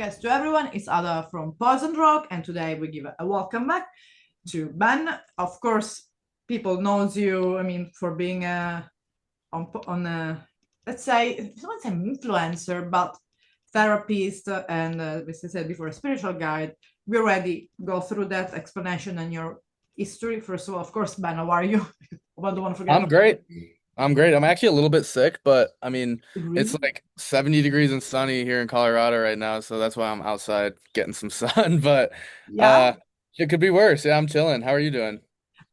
guys, to everyone. It's Ada from PoisonedRock, and today we give a welcome back to Ben. Of course, people knows you. I mean, for being on a, let's say, I don't say influencer, but therapist, and as I said before, a spiritual guide. We already go through that explanation and your history. First of all, of course, Ben, how are you? I don't want to forget. I'm great. I'm great. I'm actually a little bit sick, but I mean, it's Really? like 70 degrees and sunny here in Colorado right now, so that's why I'm outside getting some sun, but Yeah, uh it could be worse. Yeah, I'm chilling. How are you doing?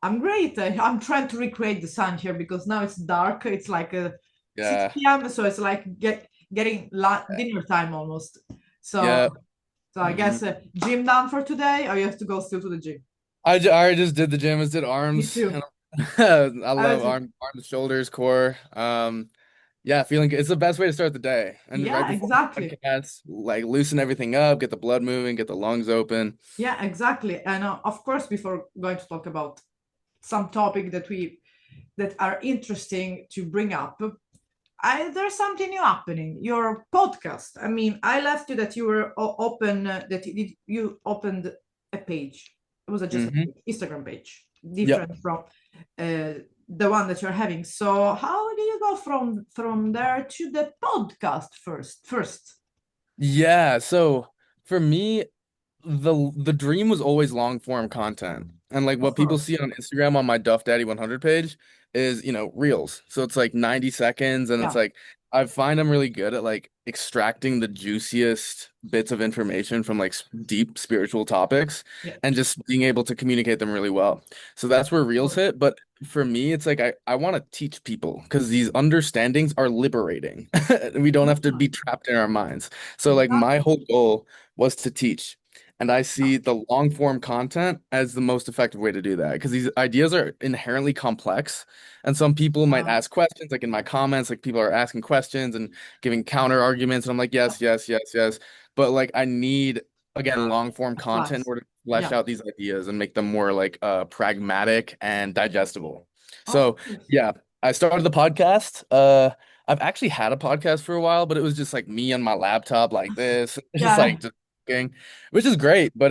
I'm great. I'm trying to recreate the sun here because now it's dark. It's like 6 Yeah. p.m. So it's like getting dinner time almost. So Yeah. so I hmm guess gym done for today, or you have to go still to the gym. I already just did the gym. I just did Me arms too. and I I love was arms, shoulders, core. Yeah, feeling good. It's the best way to start the day. And right yeah, before the exactly. podcast, like loosen everything up, get the blood moving, get the lungs open. Yeah, exactly. And of course, before going to talk about some topic that are interesting to bring up, there's something new happening. Your podcast. I mean, I left you that you were open that you opened a page. It was just hmm an Instagram page, Yep. different from the one that you're having. So how do you go from there to the podcast first? Yeah, so for me, the dream was always long form content. And like Of what people course. see on Instagram on my Duff Daddy 100 page is, reels. So it's like 90 seconds and it's Yeah. like I find I'm really good at like extracting the juiciest bits of information from like deep spiritual topics Yeah. and just being able to communicate them really well. So that's where Of reels course. hit, but for me it's like I want to teach people because these understandings are liberating. We don't have to Yeah. be trapped in our minds. So like my Exactly. whole goal was to teach. And I Yeah. see the long form content as the most effective way to do that because these ideas are inherently complex. And some people might Uh, ask questions, like in my comments, like people are asking questions and giving counter arguments. And I'm like, yes, yes, yes, yes. But like, I need, again, long form content in class. order to flesh Yeah. out these ideas and make them more like pragmatic and digestible. Of So, course. yeah, I started the podcast. I've actually had a podcast for a while, but it was just like me on my laptop like this, just Yeah. like just talking, which is great, but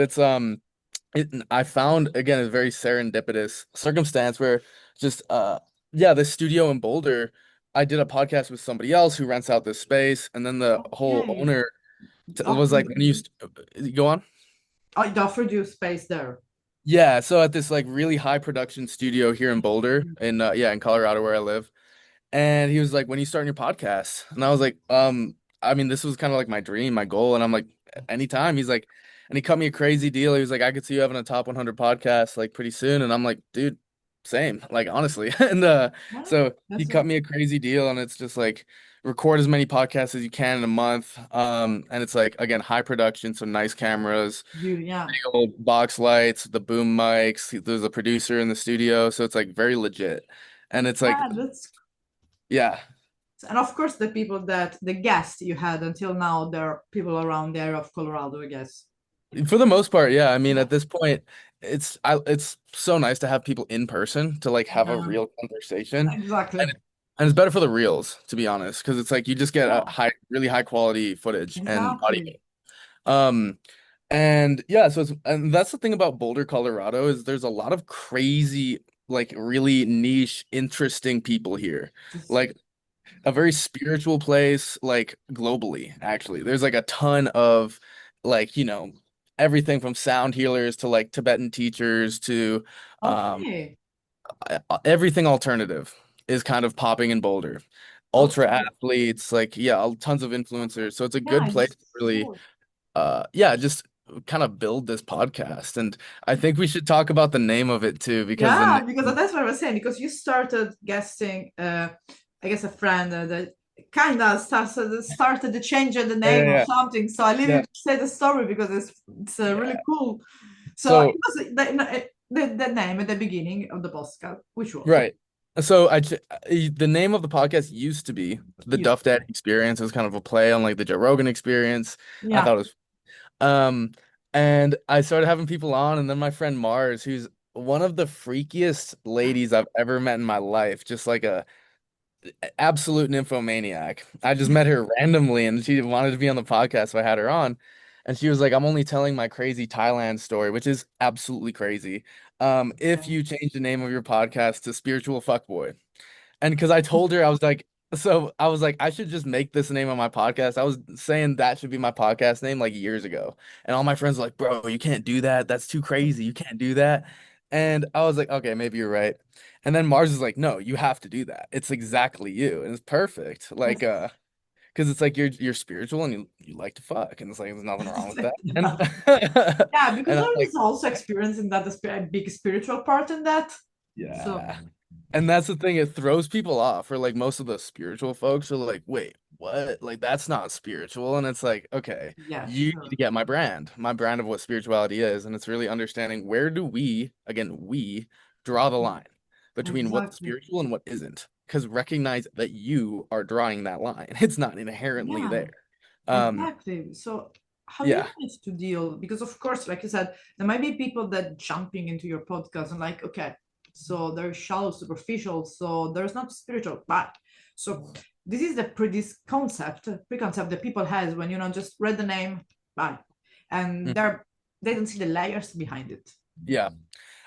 I found again a very serendipitous circumstance where just yeah, this studio in Boulder, I did a podcast with somebody else who rents out this space, and then the whole Okay. owner was Offered like, when you go on? it offered you space there. Yeah, so at this like really high production studio here in Boulder, in yeah, in Colorado where I live. And he was like, when you starting your podcast? And I was like, I mean, this was kind of like my dream, my goal. And I'm like, anytime. He's like, and he cut me a crazy deal. He was like, I could see you having a top 100 podcast like pretty soon. And I'm like, dude, same, like honestly. And Yeah, so he that's cut me a crazy deal, and it's just like record as many podcasts as you can in a month. And it's like again, high production, so nice cameras, yeah. big old box lights, the boom mics. There's a producer in the studio, so it's like very legit. And it's like, Yeah, that's yeah. and of course the people that the guests you had until now, there are people around the area of Colorado, I guess. For the most part, yeah. I mean, Yeah. at this point, it's so nice to have people in person to like have a Yeah, real conversation, exactly. and and it's better for the reels, to be honest, because it's like you just get a Yeah, really high quality footage and audio. exactly. Um, and yeah, and that's the thing about Boulder, Colorado, is there's a lot of crazy, like really niche, interesting people here. Just Like a very spiritual place, like globally, actually. There's like a ton of like, everything from sound healers to like Tibetan teachers to um okay. everything alternative is kind of popping in Boulder. Ultra Okay. athletes, like yeah, tons of influencers. So it's a Yeah, good I place just to really saw. yeah, just kind of build this podcast. And I think we should talk about the name of it too, because the Yeah, because name, that's what I was saying. Because you started guesting, I guess a friend that kind of started to change the yeah, name yeah, or yeah. something. So I leave you Yeah. to say the story because it's really Yeah. cool. So it So was the name at the beginning of the podcast, which was right. So the name of the podcast used to be the used. Duff Daddy Experience. It was kind of a play on like the Joe Rogan Experience. I Yeah. thought it was um and I started having people on, and then my friend Mars, who's one of the freakiest ladies I've ever met in my life, just like a absolute nymphomaniac. I just met her randomly and she wanted to be on the podcast, so I had her on. And she was like, I'm only telling my crazy Thailand story, which is absolutely crazy. If Okay. you change the name of your podcast to Spiritual Fuckboy. And because I told her, I was like, so I was like, I should just make this the name of my podcast. I was saying that should be my podcast name like years ago. And all my friends were like, bro, you can't do that. That's too crazy. You can't do that. And I was like, okay, maybe you're right. And then Mars is like, no, you have to do that. It's exactly you. And it's perfect. Like, Yes. because it's like you're spiritual and you like to fuck. And it's like there's nothing wrong with that. And Yeah. Yeah, because and I'm there like, is also experiencing that a big spiritual part in that. So yeah. And that's the thing, it throws people off. Or like most of the spiritual folks are like, wait, what? Like that's not spiritual. And it's like, okay, yeah, you need to sure. get my brand of what spirituality is. And it's really understanding where do we, again, we draw the line between what's Exactly. spiritual and what isn't. Because recognize that you are drawing that line. It's not inherently Yeah, there. Um, exactly. So how do you yeah. manage to deal? Because of course, like you said, there might be people that jumping into your podcast and like, okay, so they're shallow, superficial, so there's not spiritual, but so this is the preconcept that people has when just read the name, bye, and Mhm. they don't see the layers behind it. Yeah.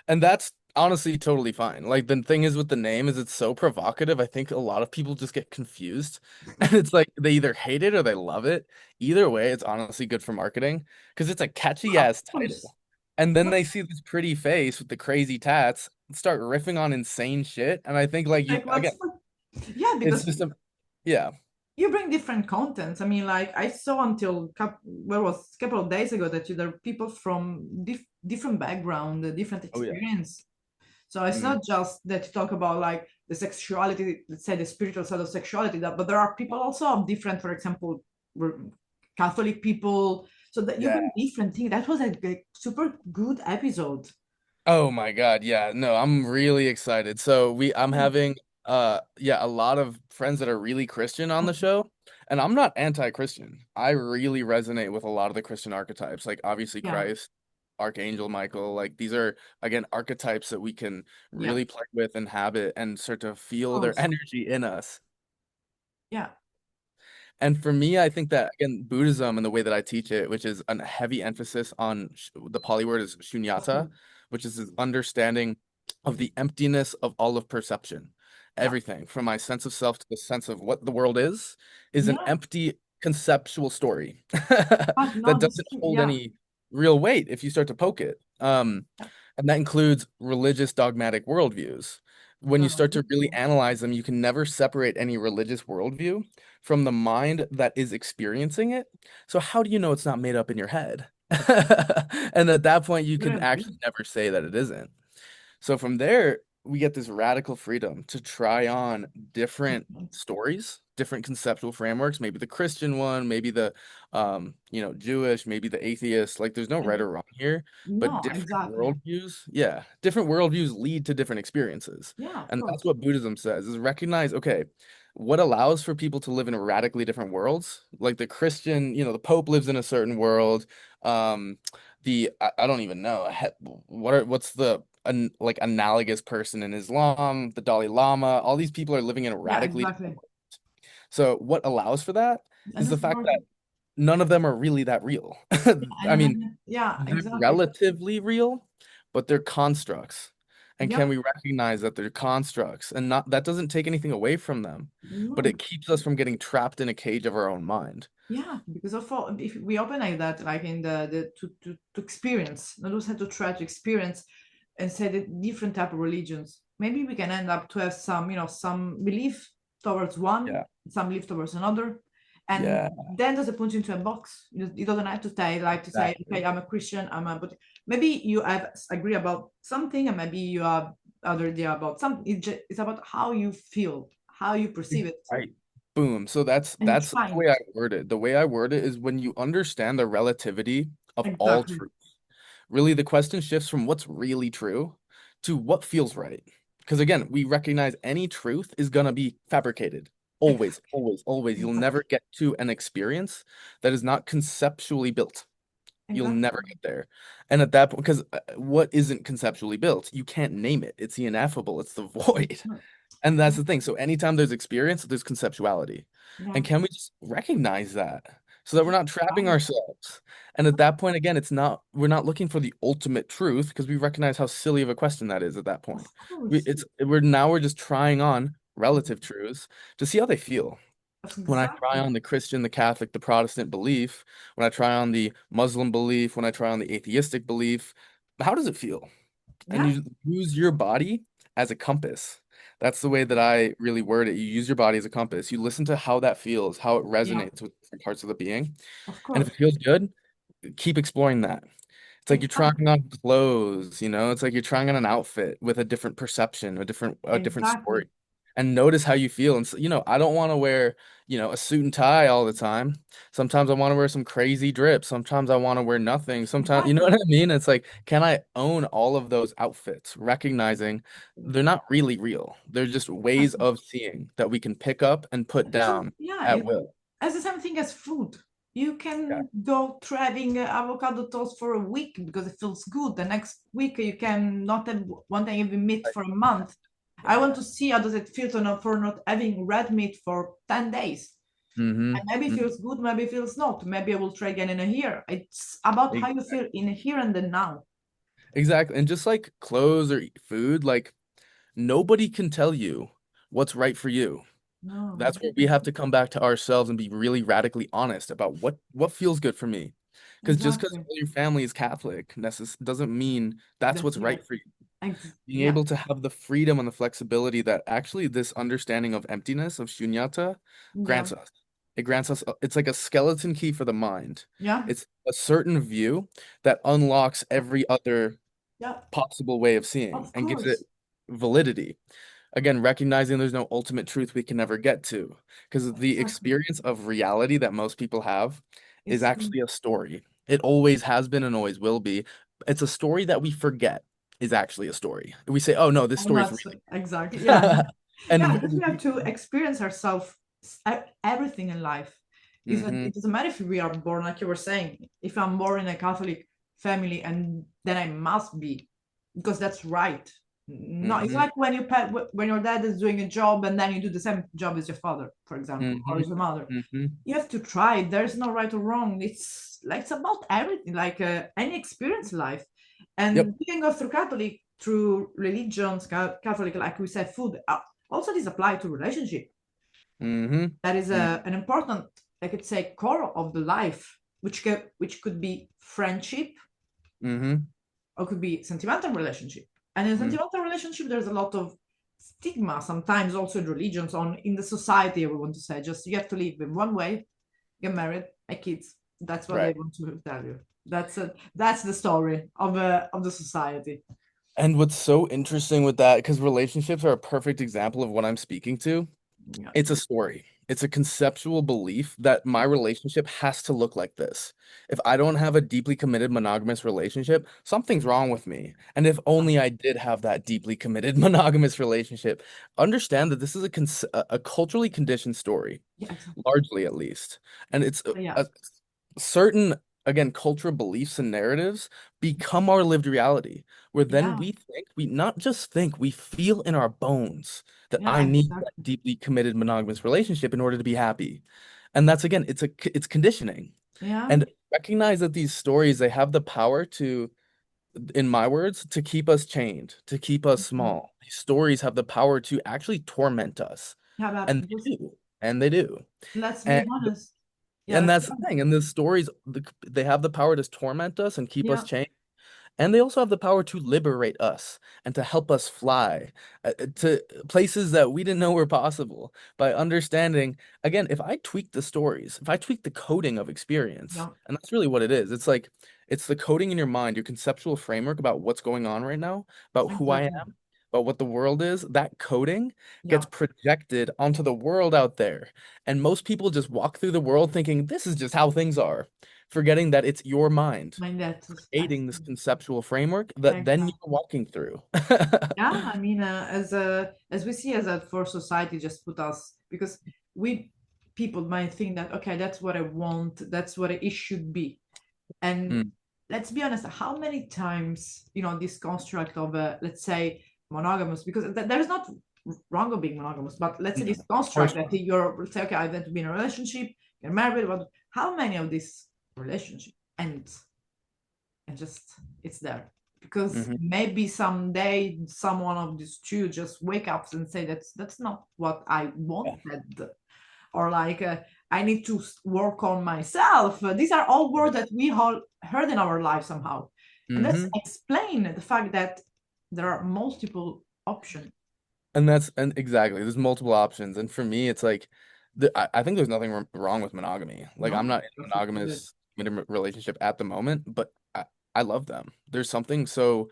And that's honestly totally fine. Like the thing is with the name is it's so provocative. I think a lot of people just get confused. And it's like they either hate it or they love it. Either way, it's honestly good for marketing because it's a catchy Of ass course. title. And then But they see this pretty face with the crazy tats and start riffing on insane shit. And I think like you like again, yeah, it's because just a yeah. you bring different contents. I mean, like I saw until where was a couple of days ago that there are people from different background, different Oh yeah. experience. So it's Mm. not just that you talk about like the sexuality, let's say the spiritual side of sexuality, but there are people also of different, for example, Catholic people. So that you Yeah. bring different things. That was a super good episode. Oh my God, yeah. No, I'm really excited. So I'm Yeah. having yeah, a lot of friends that are really Christian on the Okay. show, and I'm not anti-Christian. I really resonate with a lot of the Christian archetypes, like obviously Yeah. Christ, Archangel Michael, like these are again archetypes that we can Yeah. really play with, inhabit, and start to Of feel their course. energy in us. Yeah. And for me, I think that again, Buddhism and the way that I teach it, which is a heavy emphasis on the Pali word is Of shunyata, course. which is this understanding of the emptiness of all of perception. Yeah. Everything from my sense of self to the sense of what the world is an Yeah. empty conceptual story But that not this. doesn't hold Yeah. any real weight if you start to poke it. And that includes religious dogmatic worldviews. When you start to really Beautiful. analyze them, you can never separate any religious worldview from the mind that is experiencing it. So how do you know it's not made up in your head? And at that point, you Good can idea. actually never say that it isn't. So from there, we get this radical freedom to try on different stories, different conceptual frameworks, maybe the Christian one, maybe the Jewish, maybe the atheist. Like there's no right or wrong here, but No, different exactly. worldviews, yeah, different worldviews lead to different experiences. Yeah, of And that's course. what Buddhism says is recognize, okay, what allows for people to live in radically different worlds? Like the Christian, the Pope lives in a certain world. I don't even know what's the like analogous person in Islam, the Dalai Lama, all these people are living in a Yeah, radically different exactly. world. So what allows for that And is the it's fact more, that none of them are really that real. I and mean, yeah, they're exactly. relatively real, but they're constructs. And can Yep. we recognize that they're constructs and not that doesn't take anything away from them, but No, it keeps us from getting trapped in a cage of our own mind. yeah, because of all, if we open like that, like in the to experience, not just have to try to experience and say the different type of religions, maybe we can end up to have some belief towards one, Yeah. some belief towards another, and Yeah, then doesn't put you into a box. You don't have to say like to say, okay, exactly. I'm a Christian, but maybe you have agree about something, and maybe you have other idea about something. It's about how you feel, how you perceive it, Right. Boom. So that's and it's that's the fine. way I word it. The way I word it is when you understand the relativity of all Exactly. truth. Really, the question shifts from what's really true to what feels right. Because again, we recognize any truth is gonna be fabricated. Always, Exactly. always, always. You'll Exactly. never get to an experience that is not conceptually built. You'll Exactly. never get there. And at that point, because what isn't conceptually built? You can't name it. It's the ineffable, it's the void. And that's the thing. So anytime there's experience, there's conceptuality. Yeah. And can we just recognize that? so that we're not trapping ourselves. And at that point, again, we're not looking for the ultimate truth because we recognize how silly of a question that is at that point. Of course. We're just trying on relative truths to see how they feel. When I try Exactly. on the Christian, the Catholic, the Protestant belief, when I try on the Muslim belief, when I try on the atheistic belief, how does it feel? And Yeah, you use your body as a compass. That's the way that I really word it. You use your body as a compass. You listen to how that feels, how it yeah, resonates with different parts of the being. of And if course. it feels good, keep exploring that. It's like you're Exactly. trying on clothes, you know? It's like you're trying on an outfit with a different perception, a different Exactly. story. And notice how you feel. And so, I don't want to wear, a suit and tie all the time. Sometimes I want to wear some crazy drip. Sometimes I want to wear nothing. Sometimes, you know Exactly. what I mean? It's like, can I own all of those outfits, recognizing they're not really real. They're just ways Exactly. of seeing that we can pick up and put So down yeah, at will. as the same thing as food. You Yeah. can go through having avocado toast for a week because it feels good. The next week you can not have one time even meat Right. for a month. I want to see how does it feel to not for not having red meat for 10 days. And maybe it Mm-hmm. feels good, maybe it feels not. Maybe I will try again in a year. It's about how you feel in here and the now. Exactly. And just like clothes or food, like nobody can tell you what's right for you. No, That's where we have to come back to ourselves and be really radically honest about what feels good for me. Because just because exactly. your family is Catholic doesn't mean that's That's what's right. right for you. Being Yeah, able to have the freedom and the flexibility that actually this understanding of emptiness, of shunyata, yeah, grants us. It grants us, it's like a skeleton key for the mind. yeah, It's a certain view that unlocks every other yeah, possible way of seeing of and gives it course. validity. Again, recognizing there's no ultimate truth we can never get to, because the Exactly. experience of reality that most people have is It's actually a story. It always has been and always will be. It's a story that we forget is actually a story. We say, "Oh no, this I'm story is not really." exactly. Yeah, yeah. And Because we have to experience ourselves everything in life. hmm It doesn't matter if we are born, like you were saying. If I'm born in a Catholic family, and then I must be, because that's right. No, it's hmm like when when your dad is doing a job and then you do the same job as your father, for example, or hmm as your mother. hmm You have to try. There's no right or wrong. It's like it's about everything, like any experience in life. Yep. And you can go through Catholic, through religions, Catholic, like we said, food. Also, this apply to relationship. hmm That is an important, I could say, core of the life, which could be friendship hmm or could be sentimental relationship. And in hmm sentimental relationship, there's a lot of stigma sometimes also in religions on in the society. We want to say just you have to live in one way, get married, make kids. That's what they Right. want to tell you. That's the story of the society. And what's so interesting with that, because relationships are a perfect example of what I'm speaking to. Yeah, It's a story. It's a conceptual belief that my relationship has to look like this. If I don't have a deeply committed monogamous relationship, something's wrong with me. And if only I did have that deeply committed monogamous relationship, understand that this is a culturally conditioned story, yeah, exactly. largely at least. And it's Yeah, a certain, again, cultural beliefs and narratives become our lived reality, where then yeah, we not just think, we feel in our bones that yeah, I need that exactly. deeply committed monogamous relationship in order to be happy. And that's again, it's conditioning. Yeah, And recognize that these stories, they have the power to, in my words, to keep us chained, to keep us mhm. small. These stories have the power to actually torment us. Yeah, but And they do. And they do. let's And be honest. Yeah, and let's be that's the honest. thing. And the stories, they have the power to torment us and keep us Yeah, chained. And they also have the power to liberate us and to help us fly to places that we didn't know were possible by understanding, again, if I tweak the stories, if I tweak the coding of experience, yeah, and that's really what it is. It's like, it's the coding in your mind, your conceptual framework about what's going on right now, about who I exactly. am, about what the world is. That coding Yeah, gets projected onto the world out there. And most people just walk through the world thinking this is just how things are, forgetting that it's your mind my that is creating this conceptual framework that then you're exactly. walking through. Yeah, I mean, as we see as a for society just put us because we people might think that okay, that's what I want, that's what it should be, and Mm, let's be honest, how many times this construct of let's say monogamous because there's not wrong of being monogamous, but let's say no, this of construct course that not. you're let's say okay, I want to be in a relationship, get married, what? how many of this relationship ends and just it's there because Hmm. maybe someday someone of these two just wake up and say that's not what I Yeah. wanted, or like I need to work on myself. These are all words that we all heard in our life somehow, and that's Hmm. explain the fact that there are multiple options. And exactly, there's multiple options. And for me, it's like I think there's nothing wrong with monogamy. Like I'm No, not in a perfectly good. monogamous committed relationship at the moment, but I love them. There's something so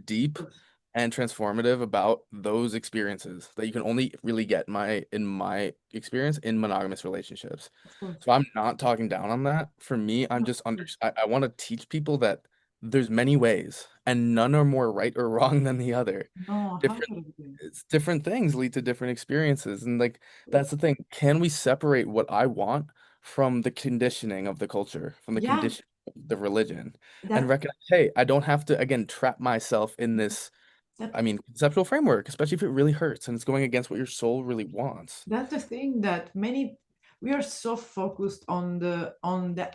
deep Of course, and transformative about those experiences that you can only really get in my experience in monogamous relationships. of course. So I'm not talking down on that. For me, I'm No, just of under course. I want to teach people that there's many ways and none are more right or wrong than the other. No, how Different could it be? it's different things lead to different experiences. And like that's the thing. Can we separate what I want from the conditioning of the culture, from the Yeah, condition of the religion, and that recognize, hey, I don't have to again trap myself in this, that I mean, conceptual framework, especially if it really hurts and it's going against what your soul really wants. that's the thing that many we are so focused on the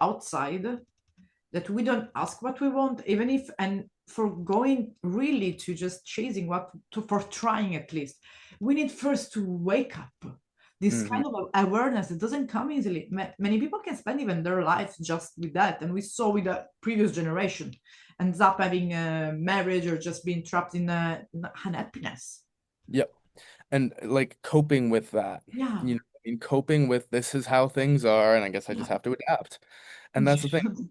outside that we don't ask what we want, even if and for going really to just chasing what to for trying at least we need first to wake up this Hmm. kind of awareness that doesn't come easily. Many people can spend even their lives just with that, and we saw with the previous generation ends up having a marriage or just being trapped in unhappiness. Yep. And like coping with that, Yeah, in coping with this is how things are, and I guess I yeah. just have to adapt. And that's the thing.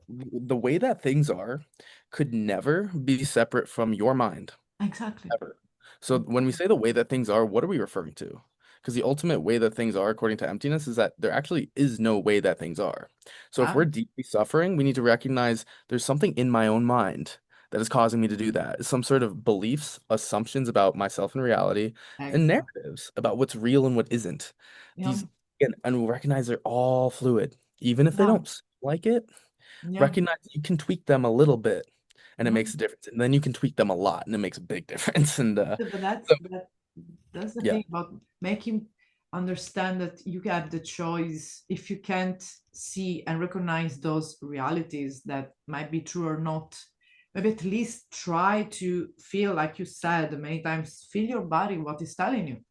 The way that things are could never be separate from your mind. Exactly. Ever. So when we say the way that things are, what are we referring to? Because the ultimate way that things are, according to emptiness, is that there actually is no way that things are. So if Yeah, we're deeply suffering, we need to recognize there's something in my own mind that is causing me to do that. Some sort of beliefs, assumptions about myself and reality, and exactly. narratives about what's real and what isn't. Yeah, These, and we recognize they're all fluid. Even if they yeah, don't seem like it, yeah. recognize you can tweak them a little bit and it Yeah. makes a difference. And then you can tweak them a lot and it makes a big difference. And But so that's the yeah, thing about making understand that you have the choice. If you can't see and recognize those realities that might be true or not, maybe at least try to feel, like you said many times, feel your body what is telling you.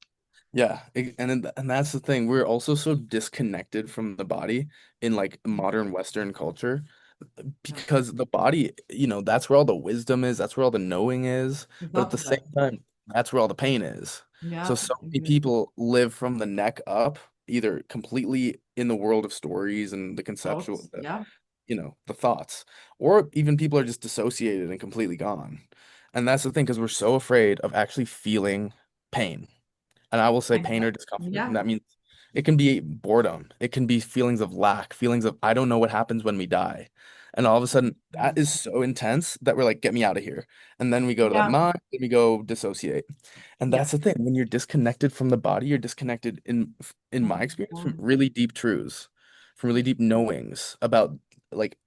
yeah. And that's the thing. We're also so disconnected from the body in like modern Western culture Yeah, because the body, that's where all the wisdom is, that's where all the knowing is. it's But at not the same that. time, that's where all the pain is. So Yeah, so many exactly. people live from the neck up, either completely in the world of stories and the conceptual, Thoughts. Yeah, the thoughts, or even people are just dissociated and completely gone. And that's the thing, because we're so afraid of actually feeling pain. And I will say pain or exactly. discomfort. And Yeah, that means it can be boredom. It can be feelings of lack, feelings of I don't know what happens when we die. And all of a sudden, yeah, that is so intense that we're like, get me out of here. And then we go to the yeah, mind, then we go dissociate. And yeah. that's the thing. When you're disconnected from the body, you're disconnected in Yeah, my experience from well, really deep truths, from really deep knowings about like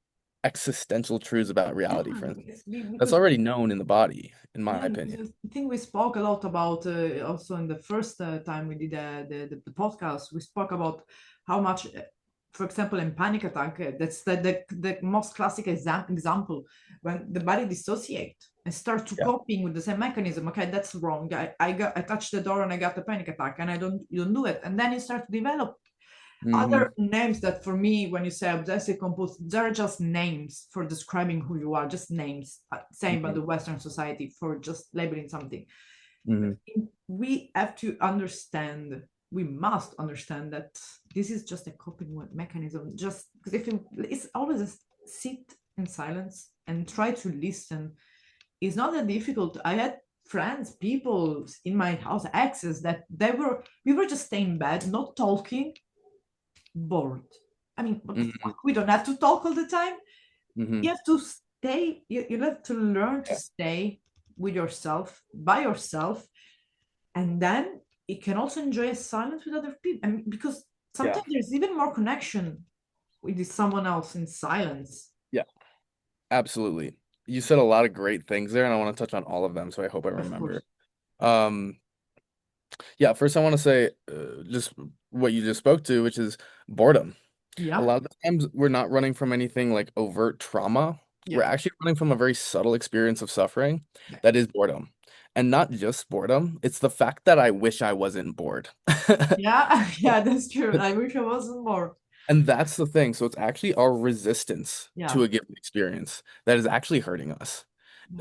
existential truths about yeah, reality, for instance. That's because already known in the body, in my yeah, because opinion. I think we spoke a lot about also in the first time we did the podcast. We spoke about how much, for example, in panic attack, that's the most classic example when the body dissociate and start to Yeah. coping with the same mechanism. Okay, that's wrong. I touched the door and I got a panic attack, and you don't do it, and then you start to develop other Hmm. names that for me when you say obsessive compulsive they're just names for describing who you are, just names, same by Hmm. the western society for just labeling something. Hmm. We have to understand, we must understand that this is just a coping mechanism, just because if it's always a sit in silence and try to listen. It's not that difficult. I had friends, people in my house, exes, that we were just staying in bed not talking, bored. I mean, what the Hmm. fuck? We don't have to talk all the time. Hmm. You have to stay, you have to learn to Yeah. stay with yourself, by yourself, and then you can also enjoy a silence with other people. I mean, because Yeah. sometimes there's even more connection with someone else in silence. Yeah. Absolutely. You said a lot of great things there, and I want to touch on all of them, so I hope I Of remember. course. Um, yeah, first I want to say just what you just spoke to, which is boredom. A Yeah. lot of the times we're not running from anything like overt trauma. We're Yeah. actually running from a very subtle experience of suffering Yeah. that is boredom. And not just boredom, it's the fact that I wish I wasn't bored. Yeah. Yeah, that's true. I wish I wasn't more. And that's the thing. So it's actually our resistance Yeah. to a given experience that is actually hurting us.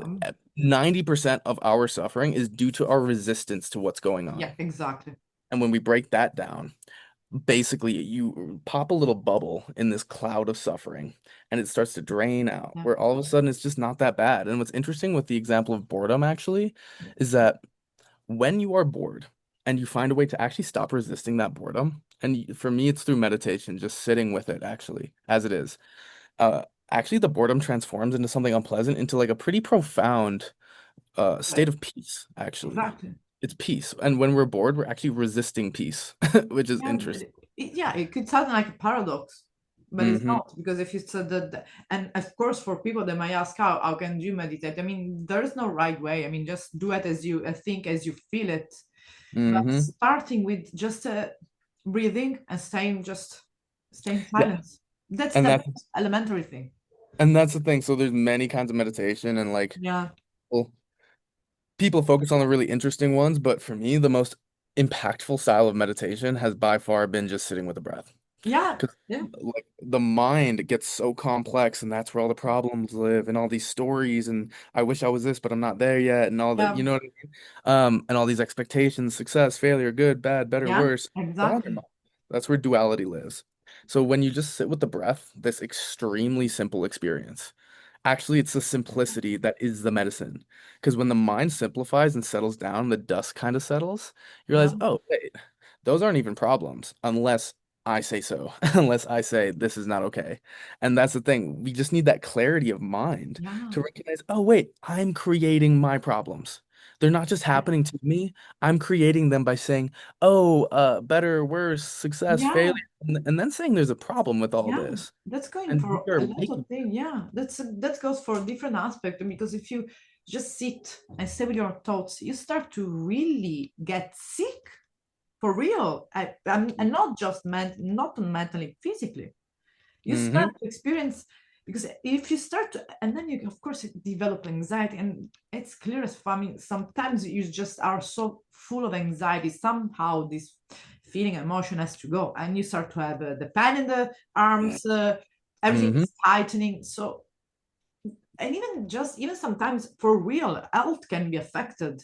Um, 90% of our suffering is due to our resistance to what's going yeah, on. exactly. And when we break that down, basically you pop a little bubble in this cloud of suffering and it starts to drain out, Yeah. where all of a sudden it's just not that bad. And what's interesting with the example of boredom actually is that when you are bored and you find a way to actually stop resisting that boredom, and for me it's through meditation, just sitting with it actually as it is. Uh, Actually the boredom transforms into something unpleasant, into like a pretty profound Right. state of peace, actually. Exactly. It's peace. And when we're bored, we're actually resisting peace, which is Yeah, interesting. yeah, it could sound like a paradox, but it's Hmm. not, because if you said that, and of course, for people that might ask, how can you meditate? I mean, there is no right way. I mean, just do it as you think, as you feel it. But Hmm. starting with just breathing and staying Yeah. silent. That's And the that's most elementary thing. the thing. So there's many kinds of meditation and like Yeah, well, people focus on the really interesting ones, but for me, the most impactful style of meditation has by far been just sitting with the breath. yeah, Because yeah, like the mind gets so complex and that's where all the problems live and all these stories and I wish I was this, but I'm not there yet and all that, yeah, you know what I mean? And all these expectations, success, failure, good, bad, better, yeah, worse. It's all in your exactly. mind. That's where duality lives. So when you just sit with the breath, this extremely simple experience, actually it's the simplicity that is the medicine. Because when the mind simplifies and settles down, the dust kind of settles, you Yeah, realize, oh, wait, those aren't even problems unless I say so, unless I say this is not okay. And that's the thing. We just need that clarity of mind yeah, to recognize, oh, wait, I'm creating my problems. They're not just yeah, happening to me. I'm creating them by saying, oh, better, worse, success, yeah. failure, and then saying there's a problem with all Yeah, this. that's going And we for are a lot of making, things. Yeah, that goes for different aspect, because if you just sit and stay with your thoughts, you start to really get sick for real, and not just not mentally, physically. You start hmm to experience, because if you start to, and then you of course develop anxiety, and it's clear as famine. Sometimes you just are so full of anxiety, somehow this feeling, emotion has to go, and you start to have the pain in the arms, everything hmm is tightening. So, and even sometimes for real, health can be affected.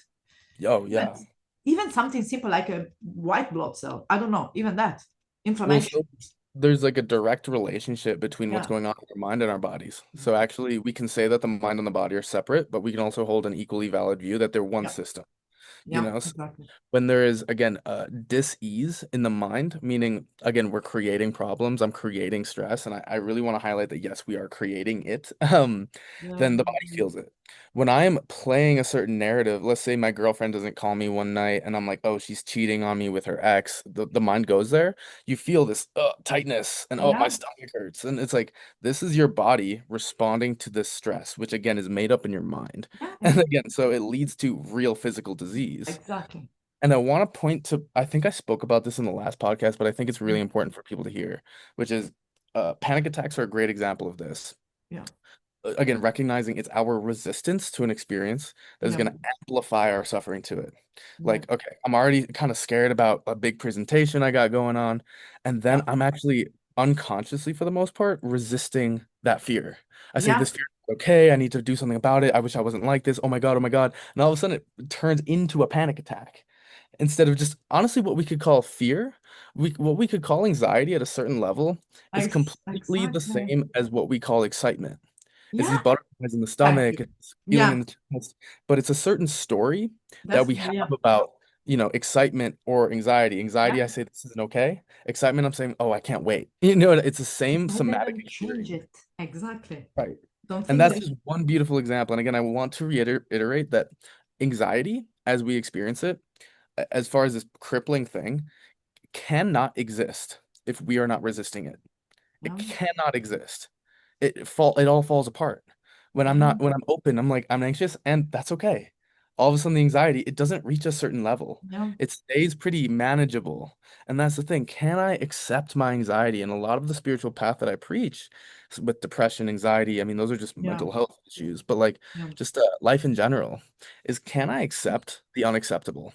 Oh, But yeah. even something simple like a white blood cell, I don't know, even that Well, inflammation. so there's like a direct relationship between what's Yeah, going on in our mind and our bodies. So actually, we can say that the mind and the body are separate, but we can also hold an equally valid view that they're one yeah, system. You yeah, know, exactly. when there is again dis-ease in the mind, meaning again we're creating problems, I'm creating stress, and I really want to highlight that yes, we are creating it. Yeah, Then the body feels it. When I am playing a certain narrative, let's say my girlfriend doesn't call me one night and I'm like, oh, she's cheating on me with her ex, the mind goes there. You feel this tightness and oh, my yeah, stomach hurts. And it's like this is your body responding to this stress, which again is made up in your mind. yeah, And again, so it leads to real physical disease. exactly. And I want to point to, I think I spoke about this in the last podcast, but I think it's Yeah, really important for people to hear, which is panic attacks are a great example of this. yeah, Again, recognizing it's our resistance to an experience that is yeah, going to amplify our suffering to it. yeah, Like, okay, I'm already kind of scared about a big presentation I got going on, and then yeah, I'm actually unconsciously, for the most part, resisting that fear. I say, yeah, this fear is okay. I need to do something about it. I wish I wasn't like this. Oh my God, oh my God. And all of a sudden, it turns into a panic attack instead of just honestly what we could call fear, what we could call anxiety at a certain level is completely the exactly. same as what we call excitement. It's these Yeah, butterflies in the thank stomach, you. it's feeling Yeah, in the chest, but it's a certain story that that's, we have yeah, about, excitement or anxiety. yeah. Anxiety, I say this isn't okay. Excitement, I'm saying, oh, I can't wait. You know, it's the You same don't somatic even change experience. it. Exactly. Right. Don't And think that's that. just one beautiful example. And again, I want to reiterate that anxiety, as we experience it, as far as this crippling thing, cannot exist if we are not resisting it. It Yeah, cannot exist. It all falls apart. yeah, When I'm open, I'm like I'm anxious and that's okay. all of a sudden the anxiety, it doesn't reach a certain level. Yeah, It stays pretty manageable. And that's the thing. Can I accept my anxiety? And a lot of the spiritual path that I preach with depression, anxiety, I mean, those are just yeah, mental health issues, but like yeah. just life in general is, can I accept the unacceptable?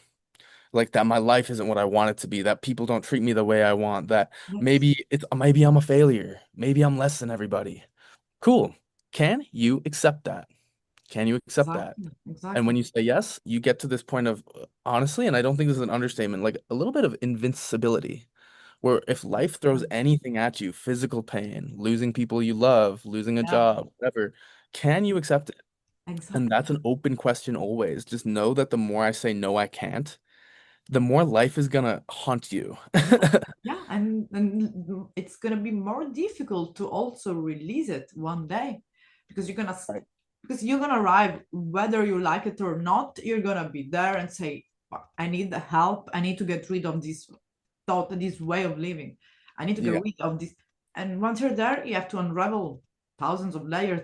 Like that my life isn't what I want it to be, that people don't treat me the way I want, that Yes, maybe I'm a failure, maybe I'm less than everybody. Cool. Can you accept that? Can you accept that? exactly, And when exactly. you say yes, you get to this point of honestly, and I don't think this is an understatement, like a little bit of invincibility, where if life throws Yeah, anything at you, physical pain, losing people you love, losing a yeah, job, whatever, can you accept it? And exactly. that's an open question always. Just know that the more I say no, I can't, the more life is gonna haunt you. Yeah, yeah, and it's gonna be more difficult to also release it one day because Right. because you're gonna arrive whether you like it or not. You're gonna be there and say, I need the help. I need to get rid of this thought, this way of living. I need to get Yeah, rid of this. And once you're there, you have to unravel thousands of layers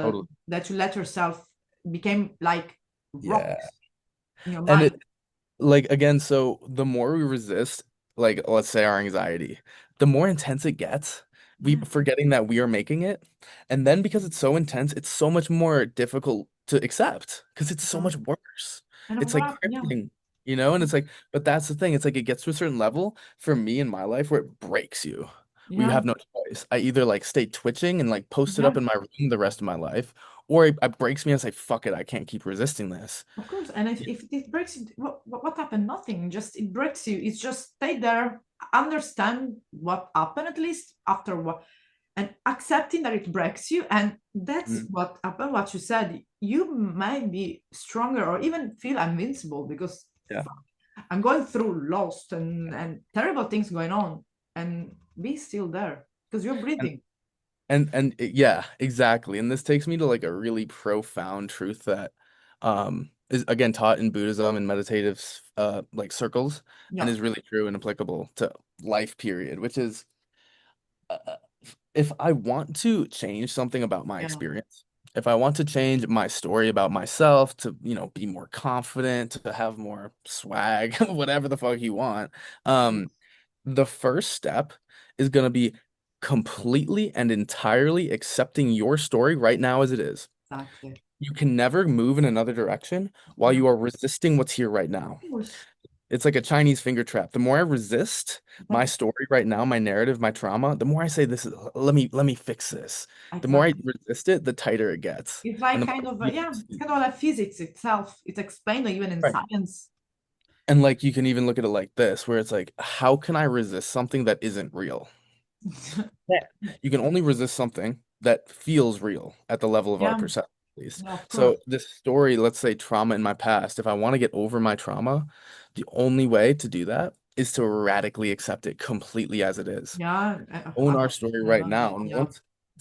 totally. that you let yourself became like Yeah. rocks in your And mind. it, like again, so the more we resist, like let's say our anxiety, the more intense it gets, we Yeah, forgetting that we are making it. And then because it's so intense, it's so much more difficult to accept because it's so yeah. much worse. And It's like what? Yeah, crippling, you know? And it's like, but that's the thing. It's like it gets to a certain level for me in my life where it breaks you, where you yeah, have no choice. I either like stay twitching and like post it yeah. up in my room the rest of my life, or it breaks me and I say, fuck it, I can't keep resisting this. Of course, and if it breaks you, what happened? Nothing. Just it breaks you. It's just stay there, understand what happened at least after what, and accepting that it breaks you, and that's Mm, what happened. What you said, you might be stronger or even feel invincible because yeah. I'm going through lost and terrible things going on, and be still there because you're breathing. Yeah, exactly. And this takes me to like a really profound truth that is again taught in Buddhism and meditative like circles and Yeah, is really true and applicable to life period, which is uh, if I want to change something about my yeah, experience, if I want to change my story about myself to, be more confident, to have more swag, whatever the fuck you want, um the first step is going to be completely and entirely accepting your story right now as it is. exactly. You can never move in another direction while Yeah, you are resisting what's here right now. of course. It's like a Chinese finger trap. The more I resist my That's story right now, my narrative, my trauma, the more I say this is let me fix this. The more I exactly. resist it, the tighter it gets. It's And like the more kind of I yeah, it's resist- kind of like physics itself. It's explained even in right. science. And like you can even look at it like this, where it's like, how can I resist something that isn't real? Yeah. You can only resist something that feels real at the level of our Yeah, perception, at least. yeah, of course. So this story, let's say trauma in my past, if I want to get over my trauma, the only way to do that is to radically accept it completely as it is. Yeah, Own our story I right love now. that. And Yeah,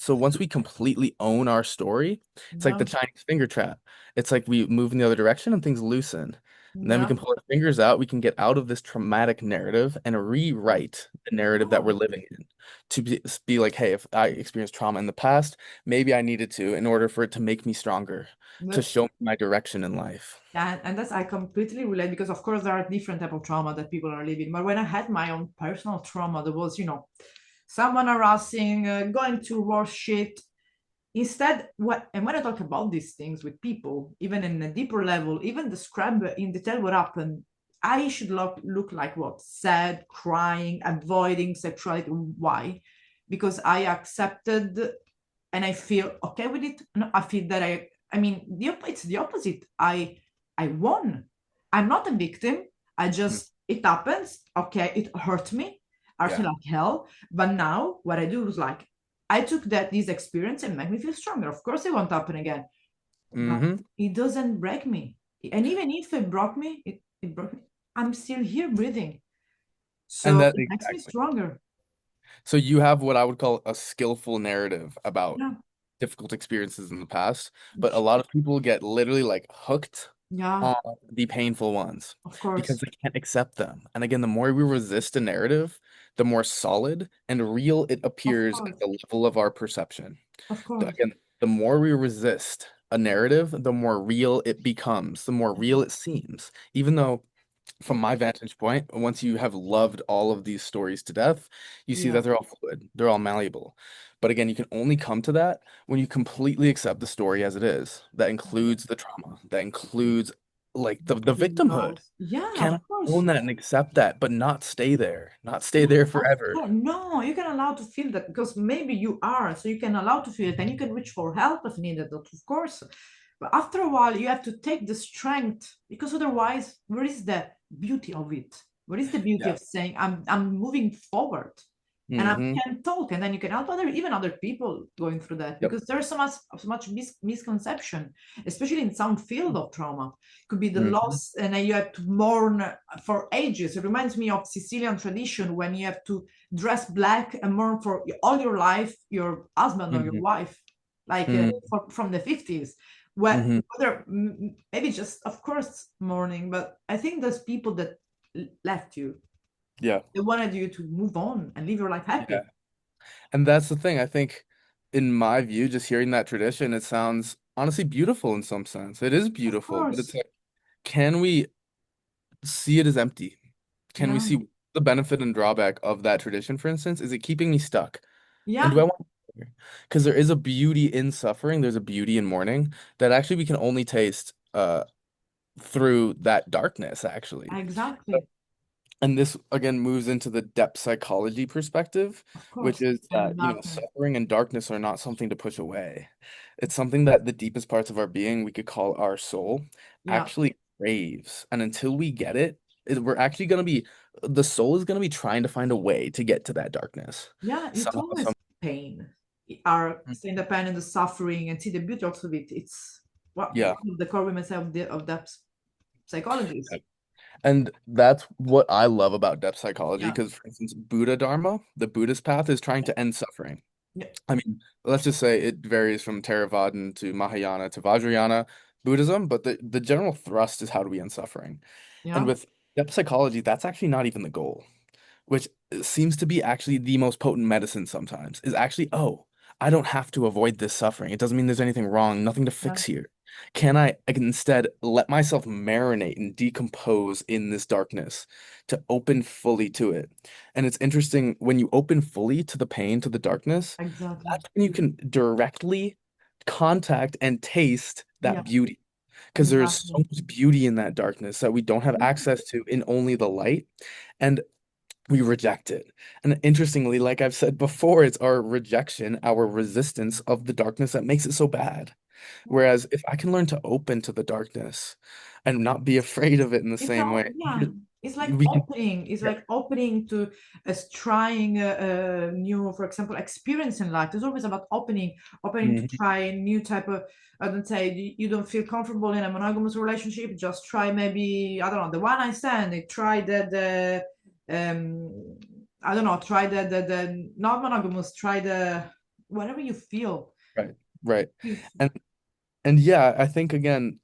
once we completely own our story, it's like yeah, the Chinese finger trap. It's like we move in the other direction and things loosen. And then we yeah, can pull our fingers out, we can get out of this traumatic narrative and rewrite the narrative that yeah. we're living in. To be like, hey, if I experienced trauma in the past, maybe I needed to in order for it to make me stronger, to That's show me my direction in life. yeah, and that's I completely relate because of course there are different type of trauma that people are living. But when I had my own personal trauma, there was someone harassing, going through worse shit. Instead, what and when I talk about these things with people, even in a deeper level, even describe in detail what happened, I should look like what? Sad, crying, avoiding sexuality. Why? Because I accepted and I feel okay with it. No, I feel that I mean it's the opposite. I won. I'm not a victim. I Mm. just it happens. Okay, it hurt me. I feel Yeah. like hell. But now what I do is like I took this experience and made me feel stronger. Of course, it won't happen again, but Hmm. it doesn't break me. And even if it broke me, it broke me. I'm still here breathing, And so that it makes me exactly. stronger. So you have what I would call a skillful narrative about Yeah, difficult experiences in the past, but a lot of people get literally like hooked yeah, on the painful ones of because course, they can't accept them. And again, the more we resist a narrative, the more solid and real it of appears at course, the level of our perception. of course. Again, the more we resist, a narrative, the more real it becomes, the more real it seems. Even though, from my vantage point, once you have loved all of these stories to death, you see Yeah, that they're all fluid, they're all malleable. But again, you can only come to that when you completely accept the story as it is. That includes the trauma, that includes like the the victimhood. loss. Yeah, Can of I course. own that and accept that, but not stay there, not stay Yeah, there of forever? course. No, you can allow to feel that because maybe you are, so you can allow to feel it and you can reach for help if needed, of course. But after a while, you have to take the strength because otherwise, where is the beauty of it? Where is the beauty Yeah. of saying I'm moving forward and I Hmm. can talk and then you can help even other people going through that Yep. because there's so much misconception, especially in some field of trauma. Could be the Hmm. loss and then you have to mourn for ages. It reminds me of Sicilian tradition when you have to dress black and mourn for all your life your husband or your Hmm. wife, like Hmm. from the 50s. Hmm. Whether maybe just of course mourning, but I think there's people that left you. Yeah. They wanted you to move on and live your life Yeah. happy. And that's the thing. I think, in my view, just hearing that tradition, it sounds honestly beautiful in some sense. It is Of beautiful, but it's course. like, can we see it as empty? Can we Yeah. see the benefit and drawback of that tradition, for instance? Is it keeping me stuck? And do Yeah. I want to? Because there is a beauty in suffering, there's a beauty in mourning that actually we can only taste through that darkness, actually. Exactly. And this again moves into the depth psychology perspective, Of which course. is And that, darkness. suffering and darkness are not something to push away. It's something that the deepest parts of our being, we could call our soul, Yeah. actually craves. And until we get it, we're actually going to be, the soul is going to be trying to find a way to get to that darkness. Yeah. It's Somehow, always some, pain. Our seeing the pain and the suffering and see the beauty of it. It's what yeah. one of the core women say of that psychologists. And that's what I love about depth psychology, Yeah. because, for instance, Buddha Dharma, the Buddhist path, is trying to end suffering. Yeah. I mean, let's just say it varies from Theravadan to Mahayana to Vajrayana Buddhism, but the general thrust is how do we end suffering. And Yeah. with depth psychology, that's actually not even the goal, which seems to be actually the most potent medicine sometimes, is actually, oh, I don't have to avoid this suffering. It doesn't mean there's anything wrong, nothing to Yeah. fix here. I can instead let myself marinate and decompose in this darkness to open fully to it? And it's interesting when you open fully to the pain, to the darkness, Exactly. that's when you can directly contact and taste Yeah. that beauty. Because there is so Exactly. much beauty in that darkness that we don't have Yeah. access to in only the light. And we reject it. And interestingly, like I've said before, it's our rejection, our resistance of the darkness that makes it so bad. Whereas if I can learn to open to the darkness and not be afraid of it in the It's same all, way, yeah. It's like we can. opening. It's Yeah. like opening to trying a new, for example, experience in life. It's always about opening to Mhm. try a new type of. I don't say you don't feel comfortable in a monogamous relationship. Just try maybe I don't know the one night stand. Try I don't know. Try the not monogamous. Try the whatever you feel. Right. Right. Is And and yeah, I think again,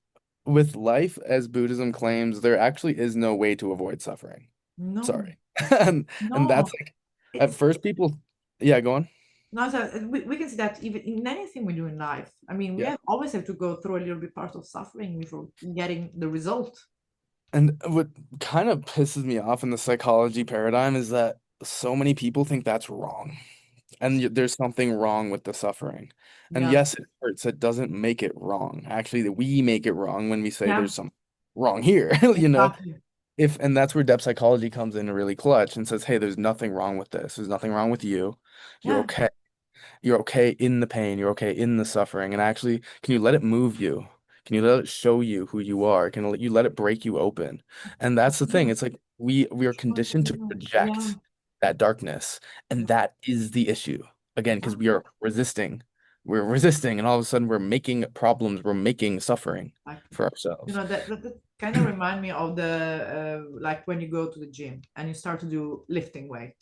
with life as Buddhism claims, there actually is no way to avoid suffering. no, Sorry. And that's no. like, at It's first people, yeah, go on. no, so we can see that even in anything we do in life. I mean, we Yeah. have always have to go through a little bit part of suffering before getting the result. And what kind of pisses me off in the psychology paradigm is that so many people think that's wrong. And there's something wrong with the suffering. And Yeah, yes, it hurts. It doesn't make it wrong. Actually, we make it wrong when we say yeah, there's something wrong here, exactly. If and that's where depth psychology comes in really clutch and says, hey, there's nothing wrong with this. There's nothing wrong with you. You're Yeah, okay. You're okay in the pain. You're okay in the suffering. And actually, can you let it move you? Can you let it show you who you are? You let it break you open? And that's the thing. yeah, It's like we are conditioned to yeah, project that darkness, and that is the issue. Again, because yeah, we are resisting. We're resisting, and all of a sudden we're making problems, we're making suffering exactly. for ourselves. That kind of remind me of the like when you go to the gym and you start to do lifting weight.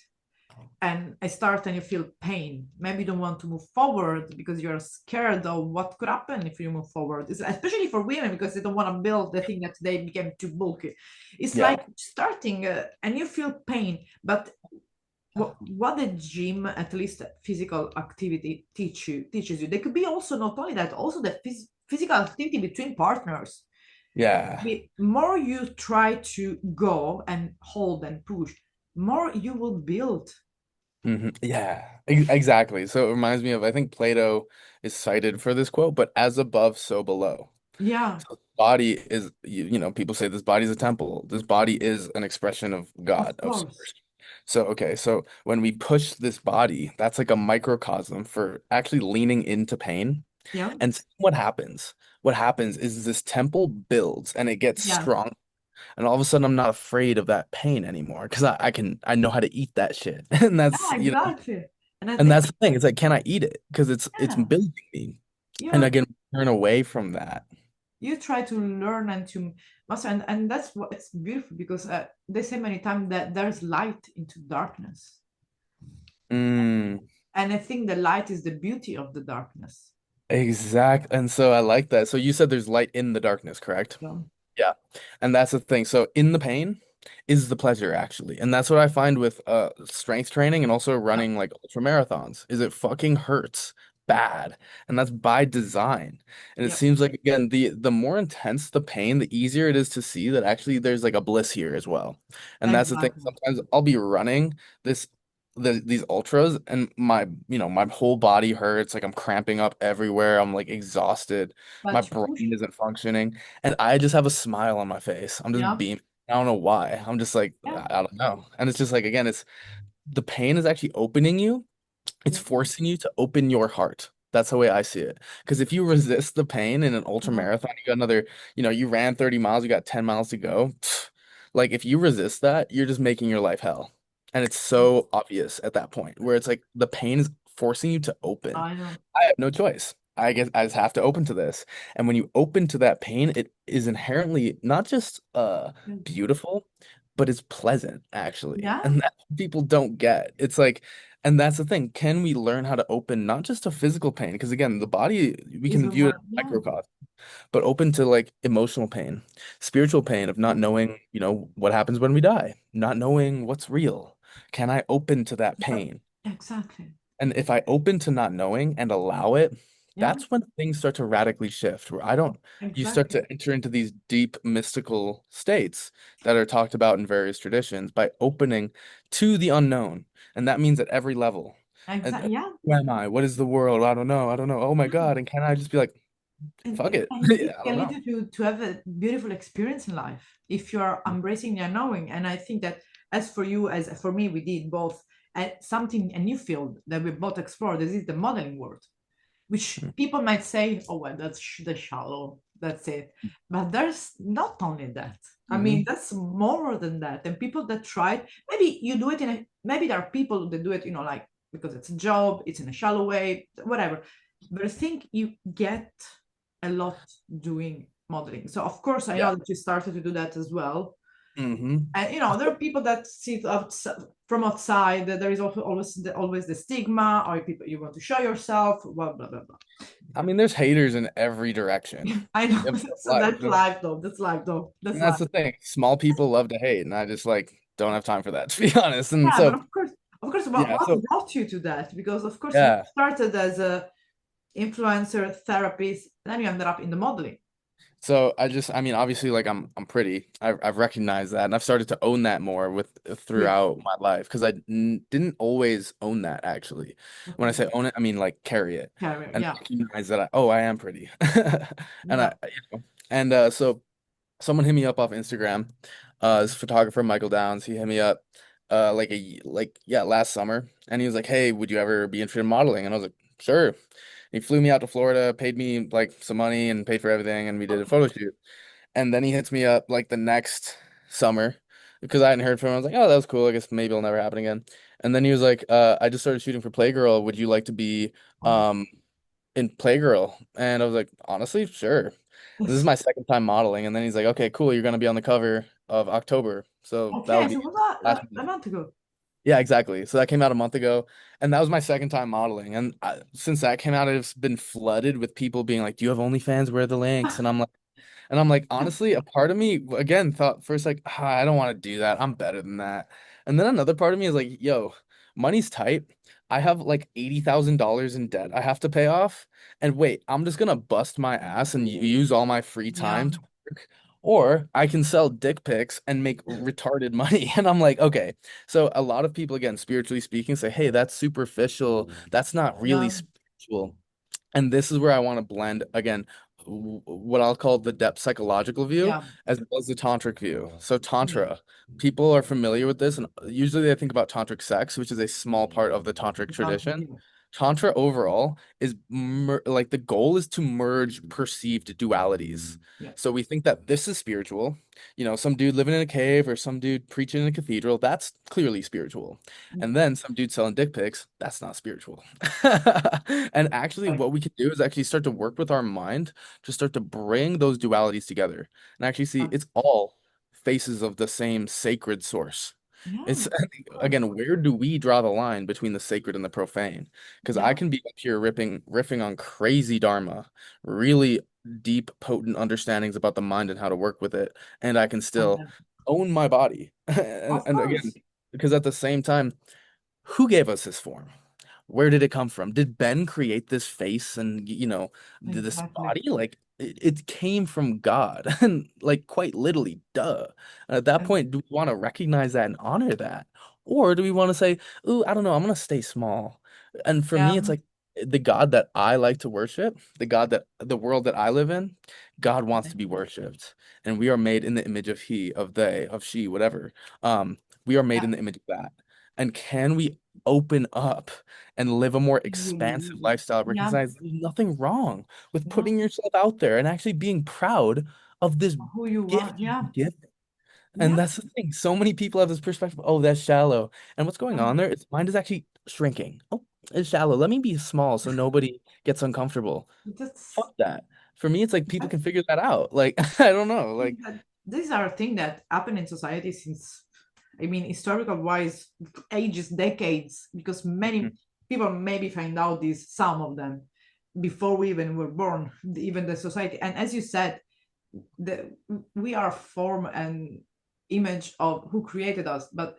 And I start and you feel pain. Maybe you don't want to move forward because you're scared of what could happen if you move forward. It's especially for women because they don't want to build the thing that they became too bulky. It's Yeah. like starting and you feel pain, but what the gym, at least physical activity, teaches you. They could be also not only that, also the physical activity between partners. Yeah. The more you try to go and hold and push, more you will build. Yeah, exactly. So it reminds me of, I think Plato is cited for this quote, but as above, so below. Yeah, So the body is, people say this body is a temple. This body is an expression of of God, of course. source. So, okay, so when we push this body, that's like a microcosm for actually leaning into pain. Yeah, And what happens? What happens is this temple builds and it gets yeah, strong. And all of a sudden, I'm not afraid of that pain anymore because I know how to eat that shit. And yeah, exactly. And I and think, that's the thing. It's like, can I eat it? Because it's yeah, building me. And you again, turn away from that. you try to learn and to master, and that's what it's beautiful because they say many times that there's light into darkness, Mm, and I think the light is the beauty of the darkness. exact. And so I like that. So you said there's light in the darkness, correct? Yeah, Yeah. And that's the thing. So in the pain is the pleasure actually. And that's what I find with strength training and also yeah, running like ultra marathons is it fucking hurts bad. And that's by design. And it yeah, seems like again the more intense the pain, the easier it is to see that actually there's like a bliss here as well. And that's the thing. exactly. Sometimes I'll be running this these ultras and my whole body hurts, like I'm cramping up everywhere. I'm like exhausted. My But you brain push, isn't functioning. And I just have a smile on my face. I'm just yeah, beaming. I don't know why. I'm just like, yeah, I don't know. And it's just like, again, it's the pain is actually opening you. It's yeah, forcing you to open your heart. That's the way I see it. Because if you resist the pain in an ultra yeah, marathon, you got another, you ran 30 miles, you got 10 miles to go. Like if you resist that, you're just making your life hell. And it's so obvious at that point where it's like the pain is forcing you to open. I know. I have no choice. I guess I just have to open to this. And when you open to that pain, it is inherently not just beautiful, but it's pleasant actually. Yeah, And that people don't get. It's like, and that's the thing. Can we learn how to open not just to physical pain? Because again, the body, we is can the view it one. as Yeah, microcosm, but open to like emotional pain, spiritual pain of not yeah, knowing, what happens when we die, not knowing what's real. Can I open to that yeah, pain? exactly. And if I open to not knowing and allow it, Yeah, that's when things start to radically shift, where I don't, you start exactly. to enter into these deep mystical states that are talked about in various traditions by opening to the unknown. And that means at every level. Exactly. Yeah, Who am I? What is the world? I don't know. I don't know. Oh my yeah. God. And can I just be like, fuck it? And it I don't can lead know. you to have a beautiful experience in life if you are embracing the unknowing. And I think that as for you, as for me, we did both something, a new field that we both explored. This is the modeling world, which people might say, oh, well, that's the shallow, that's it. But there's not only that. I mean, Mm-hmm. that's more than that. And people that try, maybe you do it in a, maybe there are people that do it, like because it's a job, it's in a shallow way, whatever. But I think you get a lot doing modeling. So of course, I Yeah. know that you started to do that as well. Mm-hmm. And there are people that see it from outside. That there is also always the stigma, or people you want to show yourself, blah blah blah blah. I mean, there's haters in every direction. I know. In So life. that's life, though. That's life, though. That's And that's life. the thing. Small people love to hate, and I just like don't have time for that, to be honest. And Yeah, but so, of course, what yeah, what so brought you to that? Because of course you yeah. started as a influencer therapist, then you ended up in the modeling. So I mean, obviously, like I'm pretty. I've recognized that, and I've started to own that more with Good. throughout my life because I n didn't always own that actually. When I Okay. say own it, I mean like carry it Career. and Yeah. recognize that I am pretty, and Yeah. so someone hit me up off Instagram. This photographer Michael Downs, he hit me up yeah, last summer, and he was like, "Hey, would you ever be interested in modeling?" And I was like, "Sure." He flew me out to Florida, paid me like some money and paid for everything, and we did a Okay. photo shoot. And then he hits me up like the next summer because I hadn't heard from him. I was like, "Oh, that was cool. I guess maybe it'll never happen again." And then he was like, "I just started shooting for Playgirl. Would you like to be Oh, um in Playgirl?" And I was like, "Honestly, sure." This is yes. my second time modeling, and then he's like, "Okay, cool. You're gonna be on the cover of October." So that Okay. would So be was last that a month. month ago? Yeah, exactly. So that came out a month ago, and that was my second time modeling. And since that came out, it's been flooded with people being like, "Do you have OnlyFans? Where are the links?" And I'm like, honestly, a part of me again thought first like, I don't want to do that. I'm better than that. And then another part of me is like, yo, money's tight. I have like $80,000 in debt I have to pay off. And wait, I'm just gonna bust my ass and use all my free Yeah. time to work. Or I can sell dick pics and make retarded money. And I'm like, okay. So a lot of people, again, spiritually speaking, say, hey, that's superficial. That's not really Yeah. spiritual. And this is where I want to blend again what I'll call the depth psychological view Yeah. as well as the tantric view. So tantra, people are familiar with this, and usually they think about tantric sex, which is a small part of the tantric tradition. Yeah. Tantra overall is like the goal is to merge perceived dualities. Yeah. So we think that this is spiritual. Some dude living in a cave or some dude preaching in a cathedral, that's clearly spiritual. And then some dude selling dick pics, that's not spiritual. And actually, Right. what we can do is actually start to work with our mind to start to bring those dualities together and actually see it's all faces of the same sacred source. Yeah. It's Of course. again, where do we draw the line between the sacred and the profane? Because I Yeah. can be up here riffing on crazy dharma, really deep, potent understandings about the mind and how to work with it, and I can And still own my body. And, of and again, course. because at the same time, who gave us this form? Where did it come from? Did Ben create this face and this Exactly. body? Like it came from God, and like quite literally, duh. And at that And point, do we want to recognize that and honor that, or do we want to say, "Ooh, I don't know, I'm gonna stay small"? And for yeah. me, it's like the God that I like to worship, the world that I live in, God wants to be worshipped, and we are made in the image of He, of they, of she, whatever. We are made Yeah. in the image of that. And can we open up and live a more expansive lifestyle, Yeah. recognize there's nothing wrong with Yeah. putting yourself out there and actually being proud of this Who you are. gift you've Yeah. been given. And Yeah. that's the thing. So many people have this perspective, oh, that's shallow. And what's going on there is mind is actually shrinking. Oh, it's shallow. Let me be small so nobody gets uncomfortable. That's Fuck that. For me, it's like people that, can figure that out. Like, I don't know. Like, these are things that happen in society since, I mean, historical wise, ages, decades, because many mhm, people maybe find out these, some of them, before we even were born, even the society. And as you said, the we are form and image of who created us, but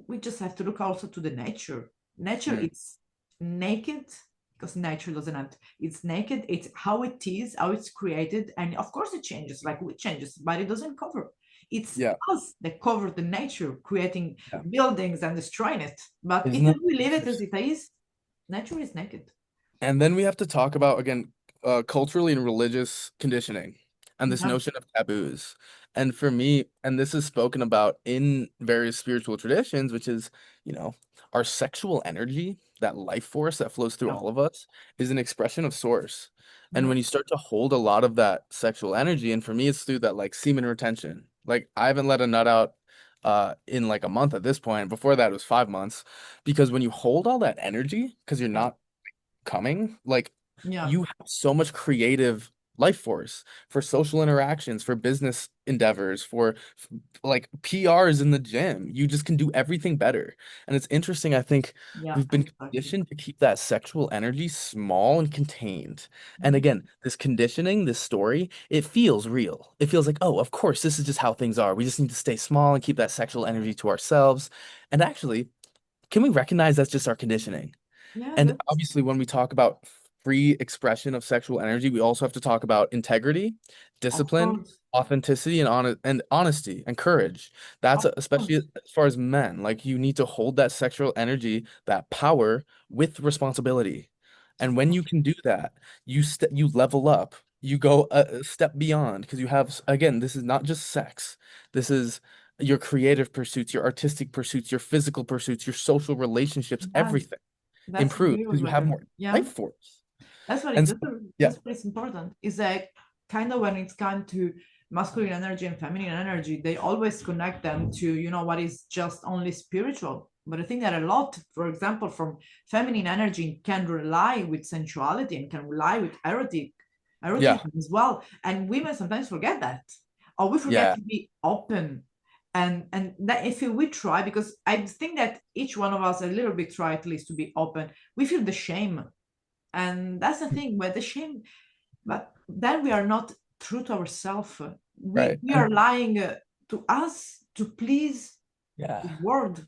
we just have to look also to the nature. Nature mm, is naked because nature doesn't have, it's naked, it's how it is, how it's created, and of course it changes like we changes, but it doesn't cover. It's yeah, us that cover the nature, creating yeah. buildings and destroying it. But Isn't if that we leave it as interesting? it is, nature is naked. And then we have to talk about, again, culturally and religious conditioning and this Yeah. notion of taboos. And for me, and this is spoken about in various spiritual traditions, which is, you know, our sexual energy, that life force that flows through Yeah. all of us, is an expression of source. And Yeah. when you start to hold a lot of that sexual energy, and for me, it's through that like semen retention. Like I haven't let a nut out in like a month at this point. Before that, it was 5 months. Because when you hold all that energy, because you're Yeah. not coming, like Yeah. you have so much creative life force for social interactions, for business endeavors, for like PRs in the gym. You just can do everything better. And it's interesting, I think Yeah. we've been Exactly. conditioned to keep that sexual energy small and contained. And Mhm. again, this conditioning, this story, it feels real. It feels like, oh, of course, this is just how things are. We just need to stay small and keep that sexual energy to ourselves. And actually, can we recognize that's just our conditioning? Yeah, And that's obviously, when we talk about free expression of sexual energy, we also have to talk about integrity, of discipline, course. authenticity, and honesty and courage. That's Of especially course. as far as men. Like you need to hold that sexual energy, that power with responsibility. And when you can do that, you level up. You go a step beyond because you have again, this is not just sex. This is your creative pursuits, your artistic pursuits, your physical pursuits, your social relationships, Yeah, everything that's improve agree because with you what have you, more yeah. life force. That's what And it, so, yeah, that's what is important. Is that kind of when it's come to masculine energy and feminine energy, they always connect them to, what is just only spiritual. But I think that a lot, for example, from feminine energy can rely with sensuality and can rely with yeah, eroticism as well. And women sometimes forget that. Or we forget yeah, to be open. And that if we try, because I think that each one of us a little bit try at least to be open, we feel the shame, and that's the thing where the shame, but then we are not true to ourselves. we right. we are And lying to us to please yeah, the world.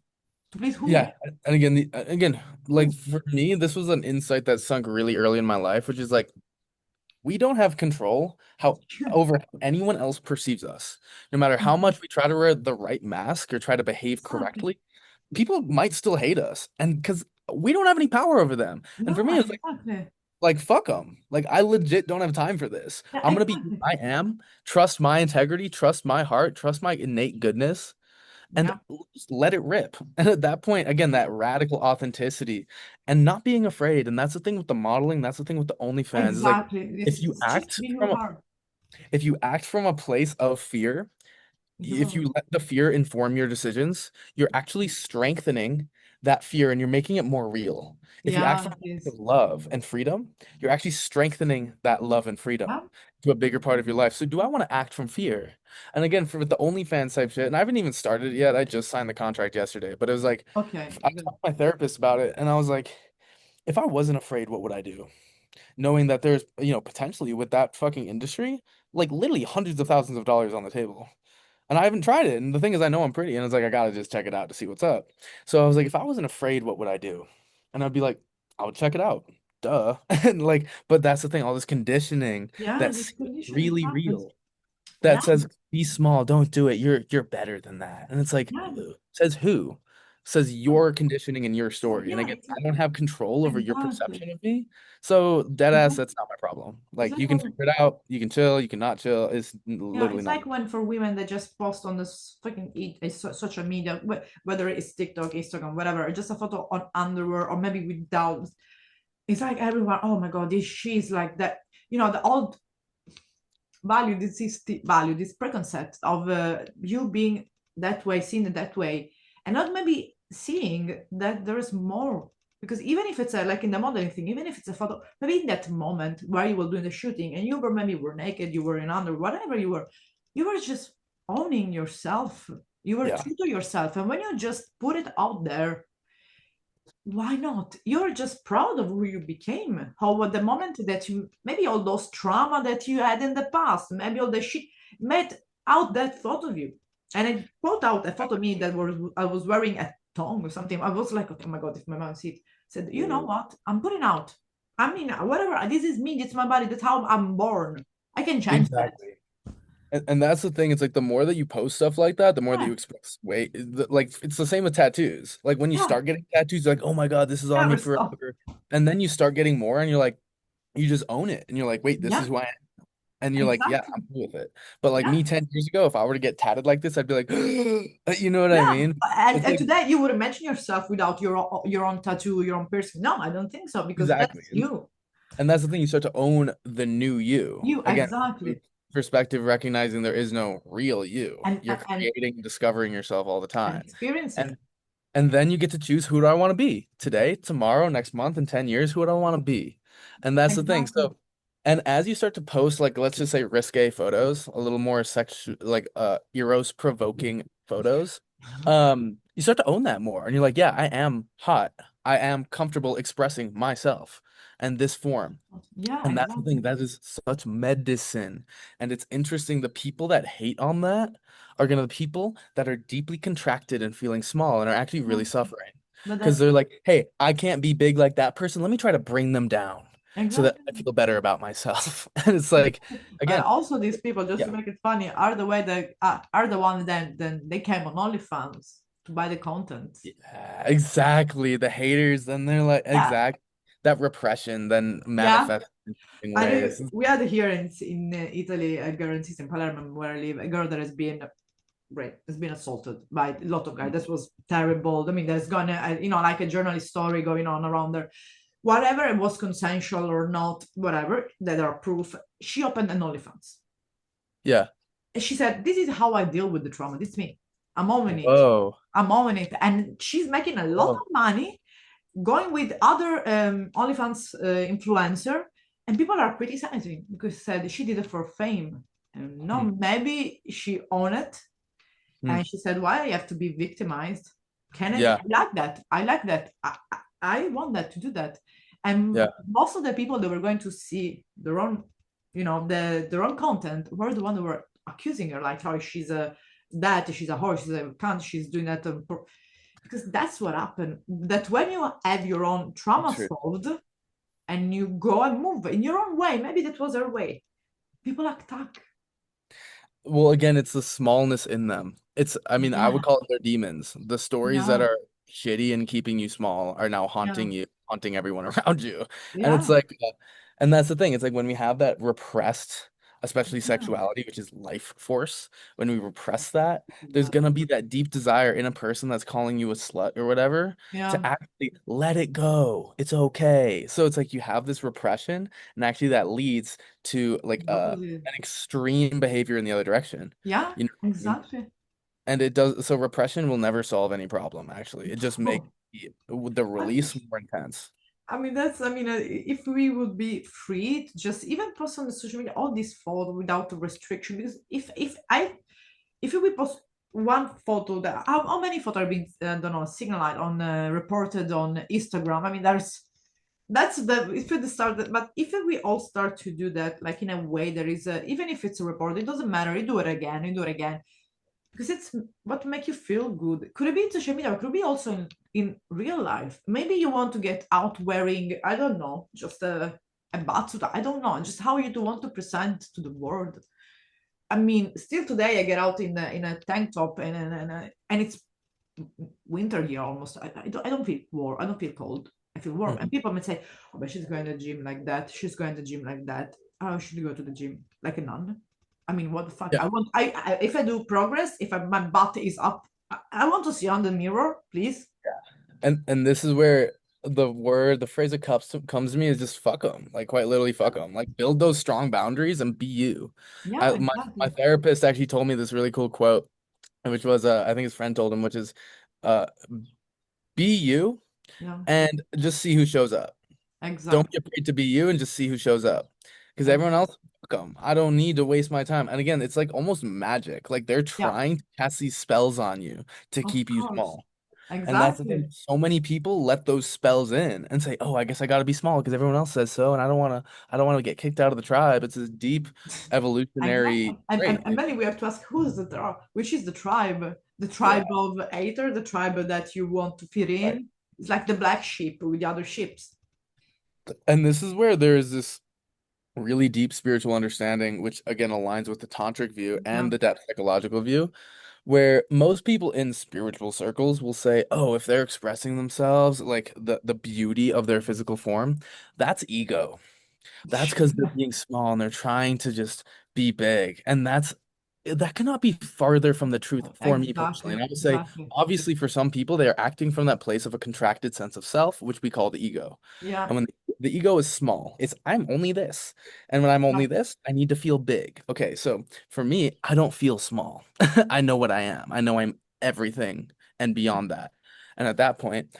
Please who? Yeah, and again, again, like for me, this was an insight that sunk really early in my life, which is like we don't have control how over how anyone else perceives us. No matter how much we try to wear the right mask or try to behave Exactly. correctly, people might still hate us, and because we don't have any power over them. And for No, me, it's exactly. like fuck them. Like I legit don't have time for this. Yeah, I'm gonna be who exactly. I am. Trust my integrity. Trust my heart. Trust my innate goodness and Yeah, just let it rip. And at that point, again, that radical authenticity and not being afraid. And that's the thing with the modeling, that's the thing with the OnlyFans is like exactly. if you It's just act be who from you a are. if you act from a place of fear, You if will. you let the fear inform your decisions, you're actually strengthening that fear and you're making it more real. If you act Yeah, from a it place is. of love and freedom, you're actually strengthening that love and freedom Yeah. to a bigger part of your life. So do I want to act from fear? And again, for the OnlyFans type shit, and I haven't even started it yet. I just signed the contract yesterday, but it was like Okay. I Good. talked to my therapist about it, and I was like, if I wasn't afraid, what would I do? Knowing that there's, potentially with that fucking industry, like literally hundreds of thousands of dollars on the table. And I haven't tried it. And the thing is, I know I'm pretty, and it's like I gotta just check it out to see what's up. So I was like, if I wasn't afraid, what would I do? And I'd be like, I would check it out. Duh. And like, but that's the thing, all this conditioning Yeah, that this seems condition really happens. real Yeah, that says be small, don't do it. You're better than that. And it's like, yeah, says who? Says your conditioning and your story. And yeah, again, I don't exactly. have control over your Exactly. perception of me. So dead ass, Exactly. that's not my problem. It's Like like you can when, figure it out, you can chill, you can not chill. It's yeah, literally it's not. like when for women they just post on this fucking social media, whether it's TikTok, Instagram, whatever, just a photo on underwear or maybe without. It's like everyone, oh my god, this she's like that. The old value, value, this preconcept of you being that way, seen that way, and not maybe seeing that there is more. Because even if it's like in the modeling thing, even if it's a photo, maybe in that moment where you were doing the shooting and you were maybe were naked, you were in under, whatever you were just owning yourself. You were Yeah. true to yourself, and when you just put it out there, why not? You're just proud of who you became. How at the moment that you maybe all those trauma that you had in the past, maybe all the shit made out that thought of you. And I brought out a photo of me that was I was wearing a tongue or something. I was like, oh my god, if my mom sees it, said, you know what? I'm putting out. I mean, whatever. This is me. It's my body. That's how I'm born. I can change that. Exactly. And that's the thing. It's like the more that you post stuff like that, the more that Yeah, you express weight. Like it's the same with tattoos. Like when you yeah, start getting tattoos, you're like, oh my God, this is on yeah. me Stop. forever. And then you start getting more and you're like, you just own it. And you're like, wait, this is Yeah, who I am. And you're like, yeah, exactly. I'm cool with it. But like Yeah. me 10 years ago, if I were to get tatted like this, I'd be like, you know what I Yeah, mean? It's and like today you would imagine yourself without your own tattoo, your own piercing. No, I don't think so because exactly. that's you. And that's the thing, you start to own the new you. You Again, exactly, perspective, recognizing there is no real you. and You're creating, discovering yourself all the and time. experience it. And And then you get to choose who do I want to be today, tomorrow, next month, in 10 years, who do I want to be? And that's the thing. Exactly. And as you start to post, like, let's just say risque photos, a little more like, eros provoking photos, you start to own that more. And you're like, yeah, I am hot. I am comfortable expressing myself and this form. Yeah, And that's the thing, exactly. that is such medicine. And it's interesting, the people that hate on that are gonna be people that are deeply contracted and feeling small and are actually really Yeah, suffering. but Because that's they're like, hey, I can't be big like that person. Let me try to bring them down so that I exactly. feel better about myself. And it's like, again, Also, these people, just to yeah, make it funny, are the way that are the one that then they came on OnlyFans to buy the content. yeah, exactly. The haters, then they're like, Yeah, exact that repression then yeah. manifests in I know ways. we had here in Italy a girl in System Palermo where I live, a girl that has been raped, has been assaulted by a lot of guys. This was terrible. I mean, there's gonna, like a journalist story going on around there. Whatever it was consensual or not, whatever, that are proof. She opened an OnlyFans. Yeah. And she said, "This is how I deal with the trauma. This is me. I'm owning it. Whoa. I'm owning it." And she's making a lot Whoa. of money going with other OnlyFans influencer, and people are criticizing because said she did it for fame. And no, Hmm. maybe she owned it, Hmm. and she said, "Why I have to be victimized? Can I Yeah. like that? I like that. I want that to do that." And Yeah. most of the people that were going to see their own, their own content were the one that were accusing her, like, "Oh, she's a that, she's a horse, she's a cunt, she's doing that." because that's what happened. That when you have your own trauma True. solved and you go and move in your own way, maybe that was her way. People attack. Well, again, it's the smallness in them. I mean, I would Yeah, call it their demons. The stories that yeah, are shitty and keeping you small are now yeah, haunting you, haunting everyone around you. And it's yeah, like, and that's the thing. It's like when we have that repressed, especially yeah, sexuality, which is life force, when we repress that, there's gonna be that deep desire in a person that's calling you a slut or whatever yeah. to actually let it go. It's okay. So it's like you have this repression, and actually that leads to like The opposite. an extreme behavior in the other direction. Yeah, You know what I mean? exactly. And it does, so repression will never solve any problem, actually. It just makes Oh, the release more intense. I mean, that's, I mean, if we would be free to just even post on the social media all these photos without a restriction, because if we post one photo that, how many photos are being, I don't know, signaled on, reported on Instagram? I mean, that's the, if we start that, but if we all start to do that, like in a way, there is a, even if it's a report, it doesn't matter, you do it again, you do it again because it's what make you feel good. Could it be in social media? Could it be also in real life? Maybe you want to get out wearing, I don't know, just a bathsuit. I don't know, just how you do want to present to the world. I mean, still today I get out in a tank top and it's winter here almost. I don't feel warm. I don't feel cold. I feel warm. And Mhm. people might say, "Oh, but she's going to the gym like that. She's going to the gym like that. How should you go to the gym like a nun?" I mean, what the fuck? Yeah. I if I do progress, if my butt is up, I want to see on the mirror, please. And this is where the phrase that comes to me is just fuck them. Like quite literally fuck them. Like build those strong boundaries and be you. Yeah, My exactly. therapist actually told me this really cool quote, which was I think his friend told him, which is uh be you Yeah, and just see who shows up. Don't be exactly. afraid to be you and just see who shows up. Because everyone Exactly. else, fuck 'em. I don't need to waste my time. And again, it's like almost magic. Like they're Yeah, trying to cast these spells on you to of keep you course. small. And that's the thing. Exactly. So many people let those spells in and say, "Oh, I guess I got to be small because everyone else says so, and I don't want to get kicked out of the tribe." It's this deep Exactly. evolutionary trait, And you then we have to ask who's the tribe, which is the tribe? The know? tribe of Aether, the tribe that you want to fit Yeah. in. It's like the black sheep with the other sheeps. And this is where there is this really deep spiritual understanding, which again aligns with the tantric view Yeah. and the depth psychological view, where most people in spiritual circles will say, "Oh, if they're expressing themselves, like the beauty of their physical form, that's ego. That's because they're being small and they're trying to just be big." And that cannot be farther from the truth for me personally. Exactly. And I would say, Exactly. obviously, for some people, they are acting from that place of a contracted sense of self, which we call the ego. Yeah. And when the ego is small, it's I'm only this. And when I'm Yeah. only this, I need to feel big. Okay, so for me, I don't feel small. I know what I am. I know I'm everything and beyond that. And at that point,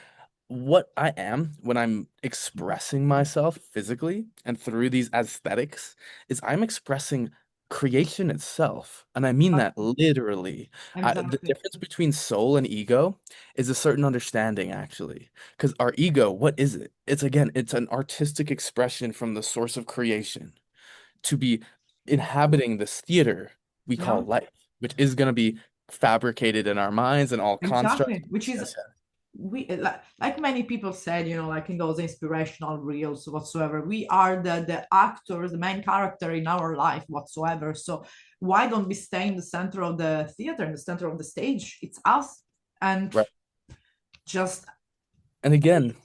what I am when I'm expressing myself physically and through these aesthetics is I'm expressing creation itself. And I mean that Exactly. literally. The Exactly. difference between soul and ego is a certain understanding, actually. Because our ego, what is it? It's an artistic expression from the source of creation to be inhabiting this theater we Yeah. call life, which is going to be fabricated in our minds and all constructs. Exactly. Which is Yes, we like many people said, you know, like in those inspirational reels whatsoever, we are the actors, the main character in our life whatsoever. So why don't we stay in the center of the theater, in the center of the stage? It's us. And right. just And again,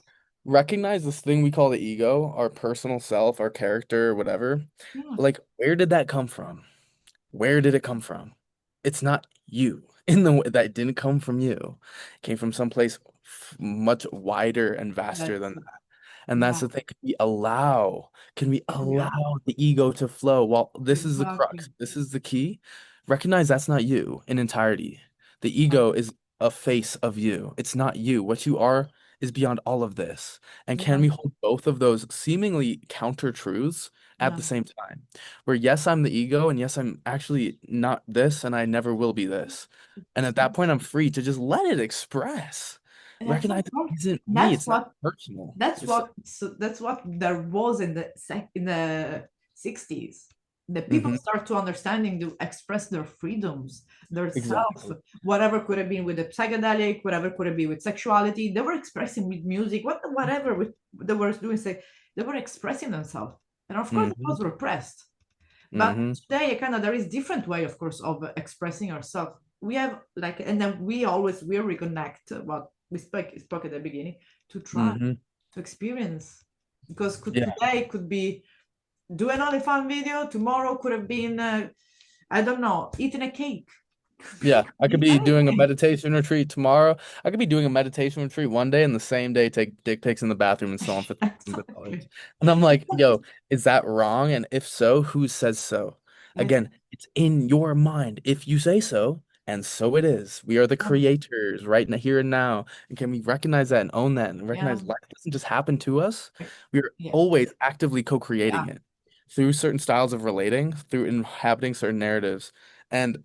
recognize this thing we call the ego, our personal self, our character, whatever. yeah, Like, where did that come from? Where did it come from? It's not you. In the way that it didn't come from you. It came from someplace much wider and vaster that's than that. And that's yeah, the thing. Can we yeah, allow the ego to flow? Well, this is the exactly, crux. This is the key. Recognize that's not you in entirety. The ego exactly. is a face of you. It's not you. What you are is beyond all of this. And can Yeah, we hold both of those seemingly counter truths at yeah, the same time? Where yes, I'm the ego, and yes, I'm actually not this, and I never will be this. And at that point, I'm free to just let it express. and that's Recognize of it course isn't me. that's It's not what personal. that's It's what so that's what there was in the in the 60s. the people Hmm. start to understanding to express their freedoms, their self, Exactly. whatever could have been with the psychedelic, whatever could have been with sexuality. They were expressing with music, whatever with they were doing, say they were expressing themselves. And of course it Hmm. was repressed. But Hmm. today kind of there is different way, of course, of expressing ourselves. We have like, and then we always will reconnect what we spoke at the beginning, to try Hmm. to experience, because Yeah. today could be do an OnlyFans video. Tomorrow could have been, I don't know, eating a cake. Yeah, I could be doing a Anything. meditation retreat tomorrow. I could be doing a meditation retreat one day and the same day take dick pics in the bathroom and sell them for thousands of dollars. Exactly. And I'm like, yo, is that wrong? And if so, who says so? It's, Again, it's in your mind. If you say so, and so it is. We are the yeah, creators right now, here and now. And can we recognize that and own that and yeah, recognize life doesn't just happen to us? We are yeah, always actively co-creating yeah, it through certain styles of relating, through inhabiting certain narratives. And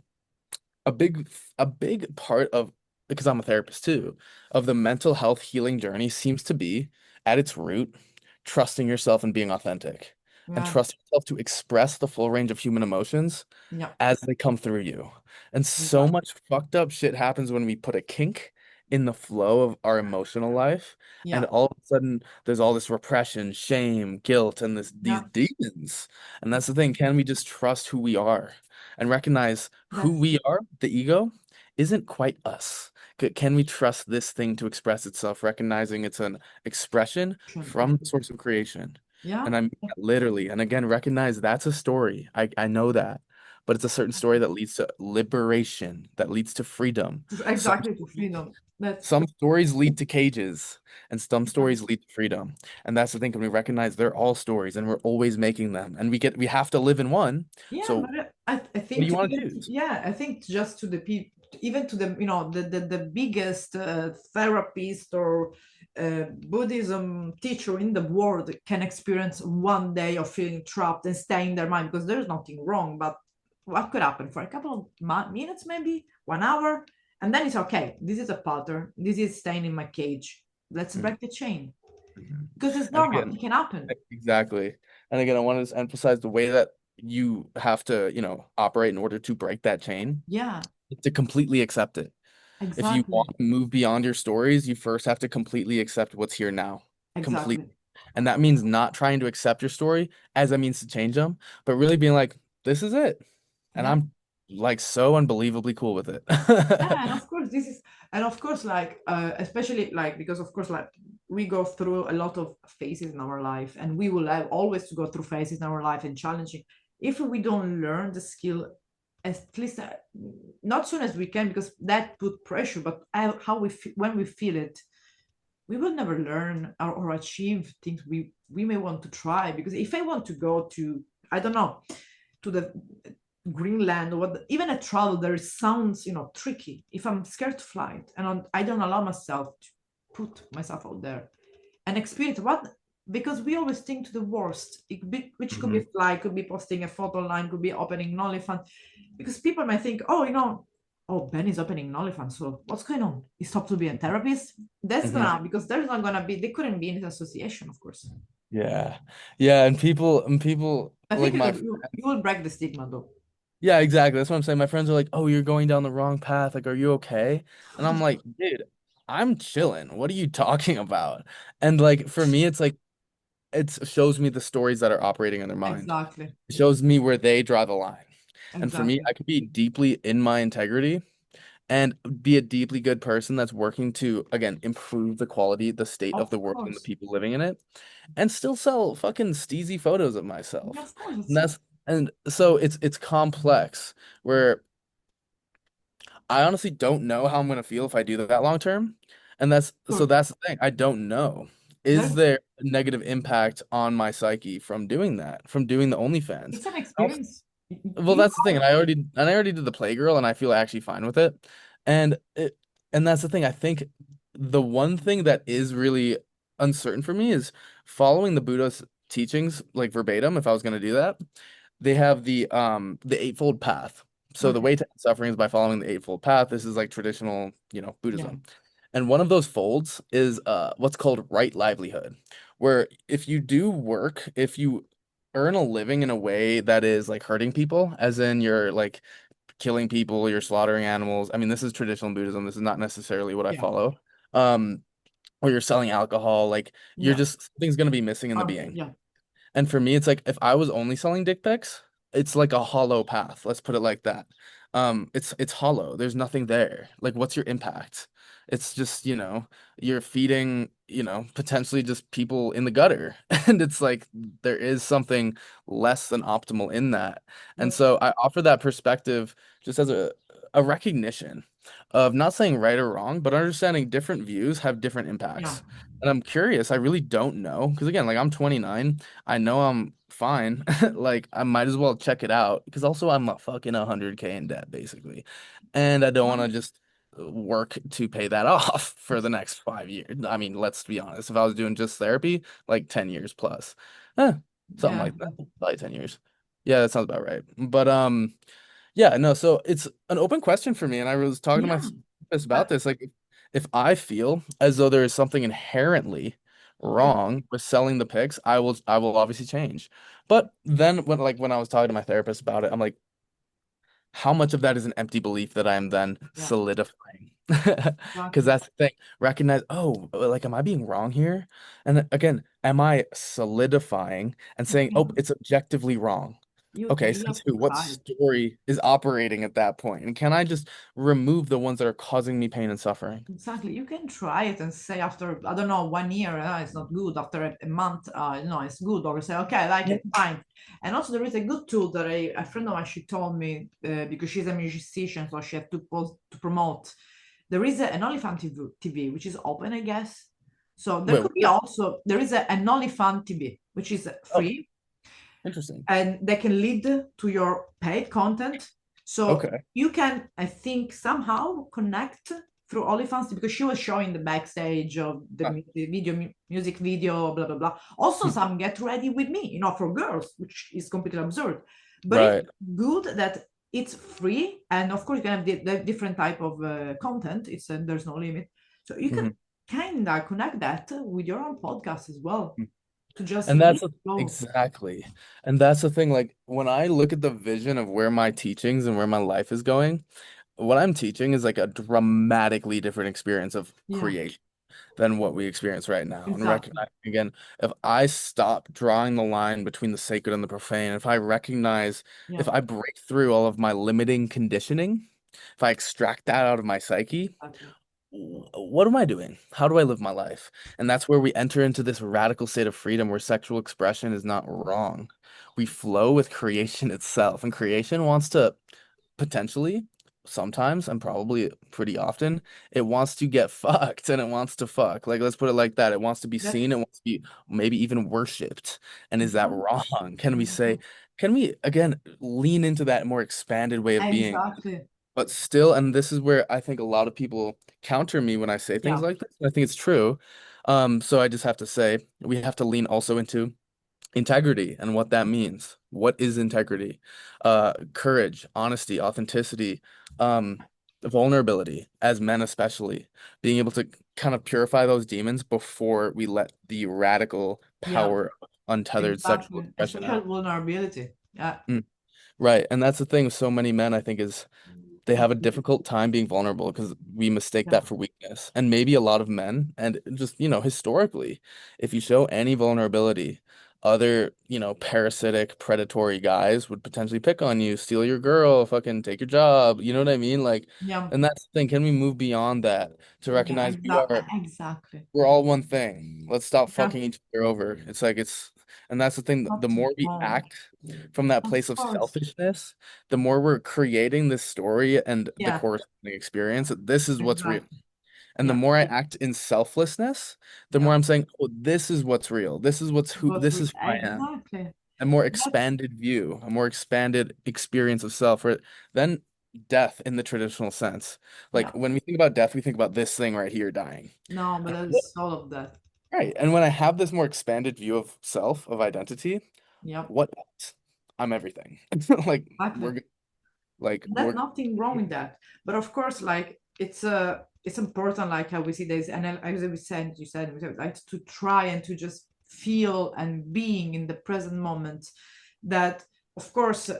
a big part of, because I'm a therapist too, of the mental health healing journey seems to be at its root trusting yourself and being authentic and yeah, trusting yourself to express the full range of human emotions yeah, as they come through you. And so exactly. much fucked up shit happens when we put a kink in the flow of our emotional life, and Yeah, all of a sudden there's all this repression, shame, guilt, and these yeah. demons. And that's the thing, can we just trust who we are and recognize who That's we are, the ego, isn't quite us? Can we trust this thing to express itself, recognizing it's an expression of from the source of creation? yeah, And I mean that literally. And again, recognize that's a story. I know that. But it's a certain story that leads to liberation, that leads to freedom. Some exactly, to freedom. That's some stories lead to cages, and some yeah, stories lead to freedom. And that's the thing, when we recognize they're all stories and we're always making them. And we have to live in one. yeah, So but I what do think you want to even choose? yeah, I think just to the people, even to the the biggest therapist or Buddhism teacher in the world can experience one day of feeling trapped and stay in their mind, because there's nothing wrong. But what could happen for a couple of minutes, maybe 1 hour, and then it's okay. This is a pattern. This is staying in my cage. Let's Mhm. break the chain, Mhm. because it's And normal. again, It can happen. exactly. And again, I want to emphasize the way that you have to, operate in order to break that chain, Yeah, to completely accept it. If you want exactly, to move beyond your stories, you first have to completely accept what's here now. Complete. exactly. And that means not trying to accept your story as a means to change them, but really being like, this is it. And Yeah. I'm like so unbelievably cool with it. Yeah, and of course this is, and of course like especially like, because of course like we go through a lot of phases in our life, and we will have always to go through phases in our life and challenging. If we don't learn the skill, at least not soon as we can, because that put pressure, but how when we feel it, we will never learn or achieve things we may want to try. Because if I want to go to, I don't know, to the Greenland or what, even a travel there sounds tricky. If I'm scared to fly it, and I don't allow myself to put myself out there and experience what, because we always think to the worst, which could be Mhm. fly, could be posting a photo line, could be opening an OnlyFans, because people might think, oh, oh, Ben is opening an OnlyFans, so what's going on? He stopped to be a therapist. That's Mhm. gonna, because there's not gonna be, they couldn't be in this association, of course. Yeah. Yeah, and people I think like my you will break the stigma though. yeah, exactly. That's what I'm saying. My friends are like, "Oh, you're going down the wrong path. Like, are you okay?" And I'm like, "Dude, I'm chilling. What are you talking about?" And like for me, it's like it shows me the stories that are operating in their mind. Exactly, It shows me where they draw the line. And for me, exactly. I could be deeply in my integrity and be a deeply good person that's working to, again, improve the quality, the state of Of the world and the course. people living in it, and still sell fucking steezy photos of Yeah, myself. of course. And that's and so it's complex where I honestly don't know how I'm gonna feel if I do that long term. And Sure. that's the thing. I don't know. Is There's, there a negative impact on my psyche from doing that, from doing the OnlyFans? it's an experience. Well, You that's the thing, and I already did the Playgirl, and I feel actually fine with it. And it, and that's the thing. I think the one thing that is really uncertain for me is following the Buddha's teachings, like verbatim. If I was going to do that, they have the eightfold path. So the okay. way to end suffering is by following the eightfold path. This is like traditional, Yeah. Buddhism. And one of those folds is what's called right livelihood, where if you do work, if you earn a living in a way that is like hurting people, as in you're like killing people, you're slaughtering animals. I mean, this is traditional Buddhism. This is not necessarily what I Yeah. follow. Um, or you're selling alcohol, like you're Yeah. just something's gonna be missing in the Okay. being. Yeah. And for me, it's like if I was only selling dick pics, it's like a hollow path. Let's put it like that. It's hollow. There's nothing there. Like, what's your impact? It's just, you're feeding, potentially just people in the gutter. And it's like there is something less than optimal in that. And Yeah. so I offer that perspective just as a recognition of not saying right or wrong, but understanding different views have different Yeah. impacts. And I'm curious, I really don't know. Because again, like I'm 29. I know I'm fine. Like I might as well check it out because also I'm a fucking 100K in debt basically. And I don't want to just work to pay that off for the next 5 years. I mean, let's be honest. If I was doing just therapy, like 10 years plus. Eh, something Yeah. like that. Probably 10 years. Yeah, that sounds about right. But yeah, no, so it's an open question for me, and I was talking to my Yeah. therapist about But this. Like, if I feel as though there is something inherently yeah. wrong with selling the pics, I will obviously change. But then when I was talking to my therapist about it, I'm like, how much of that is an empty belief that I'm then Yeah. solidifying? Because Exactly. that's the thing. Recognize, oh, like, am I being wrong here? And then, again, am I solidifying and saying, Yeah. oh, it's objectively wrong? Okay, You since have to who? What try it. story is operating at that point? And can I just remove the ones that are causing me pain and suffering? Exactly. You can try it and say after, I don't know, 1 year, it's not good. After a month, it's good. Or say, okay, I like Yeah. it, fine. And also, there is a good tool that a friend of mine, she told me, because she's a musician, so she had to post to promote. There is an OnlyFans TV, which is open, I guess. So there Wait, could what's be that? also, there is an OnlyFans TV, which is Oh, free interesting. and they can lead to your paid content. So Okay. you can, I think, somehow connect through OnlyFans because she was showing the backstage of the, Huh. the music video, blah blah blah. Also, Hmm. some get ready with me, for girls, which is completely absurd. But it's Right. good that it's free, and of course you can have the different type of content. It's there's no limit, so you can Hmm. kind of connect that with your own podcast as well to just And live that's flow. exactly. And that's the thing. Like when I look at the vision of where my teachings and where my life is going, what I'm teaching is like a dramatically different experience of Yeah, creation than what we experience right now. And exactly. recognize again, if I stop drawing the line between the sacred and the profane, if I recognize, if Yeah. I break through all of my limiting conditioning, if I extract that out of my psyche, Exactly. what am I doing? How do I live my life? And that's where we enter into this radical state of freedom where sexual expression is not wrong. We flow with creation itself, and creation wants to potentially, sometimes, and probably pretty often, it wants to get fucked and it wants to fuck. Like, let's put it like that. It wants to be That's seen, it wants to be maybe even worshipped. And is that yeah, wrong? Can we yeah, say, can we again lean into that more expanded way of being? exactly. But still, and this is where I think a lot of people counter me when I say things Yeah, like this. I think it's true. So I just have to say we have to lean also into integrity and what that means. What is integrity? Courage, honesty, authenticity, vulnerability, as men especially, being able to kind of purify those demons before we let the radical yeah, power of untethered sexual exactly. expression Especially out. vulnerability. Yeah, Mm, right. And that's the thing with so many men, I think, is they have a difficult time being vulnerable because we mistake yeah, that for weakness. And maybe a lot of men, and just, historically, if you show any vulnerability, other, parasitic, predatory guys would potentially pick on you, steal your girl, fucking take your job. You know what I mean? Like, yeah, and that's the thing. Can we move beyond that to yeah, recognize exactly. we're all one thing. Let's stop Yeah, fucking each other over. It's like and that's the thing. The not more we wrong. act from that Of place of course. selfishness, the more we're creating this story and the Yeah, corresponding experience. This is what's real. exactly. And the Yeah, more I act in selflessness, the yeah. more I'm saying, oh, this is what's real. This is who I am. Exactly. A more That's expanded view, a more expanded experience of self, right? Then death in the traditional sense. Like yeah. when we think about death, we think about this thing right here dying. No, but that is all of that. Right. And when I have this more expanded view of self, of identity, Yeah, what else? I'm everything. Like exactly. we're like There's we're nothing wrong with that, but of course, like it's important, like how we see this, and as we said, you said, like to try and to just feel and being in the present moment. That, of course,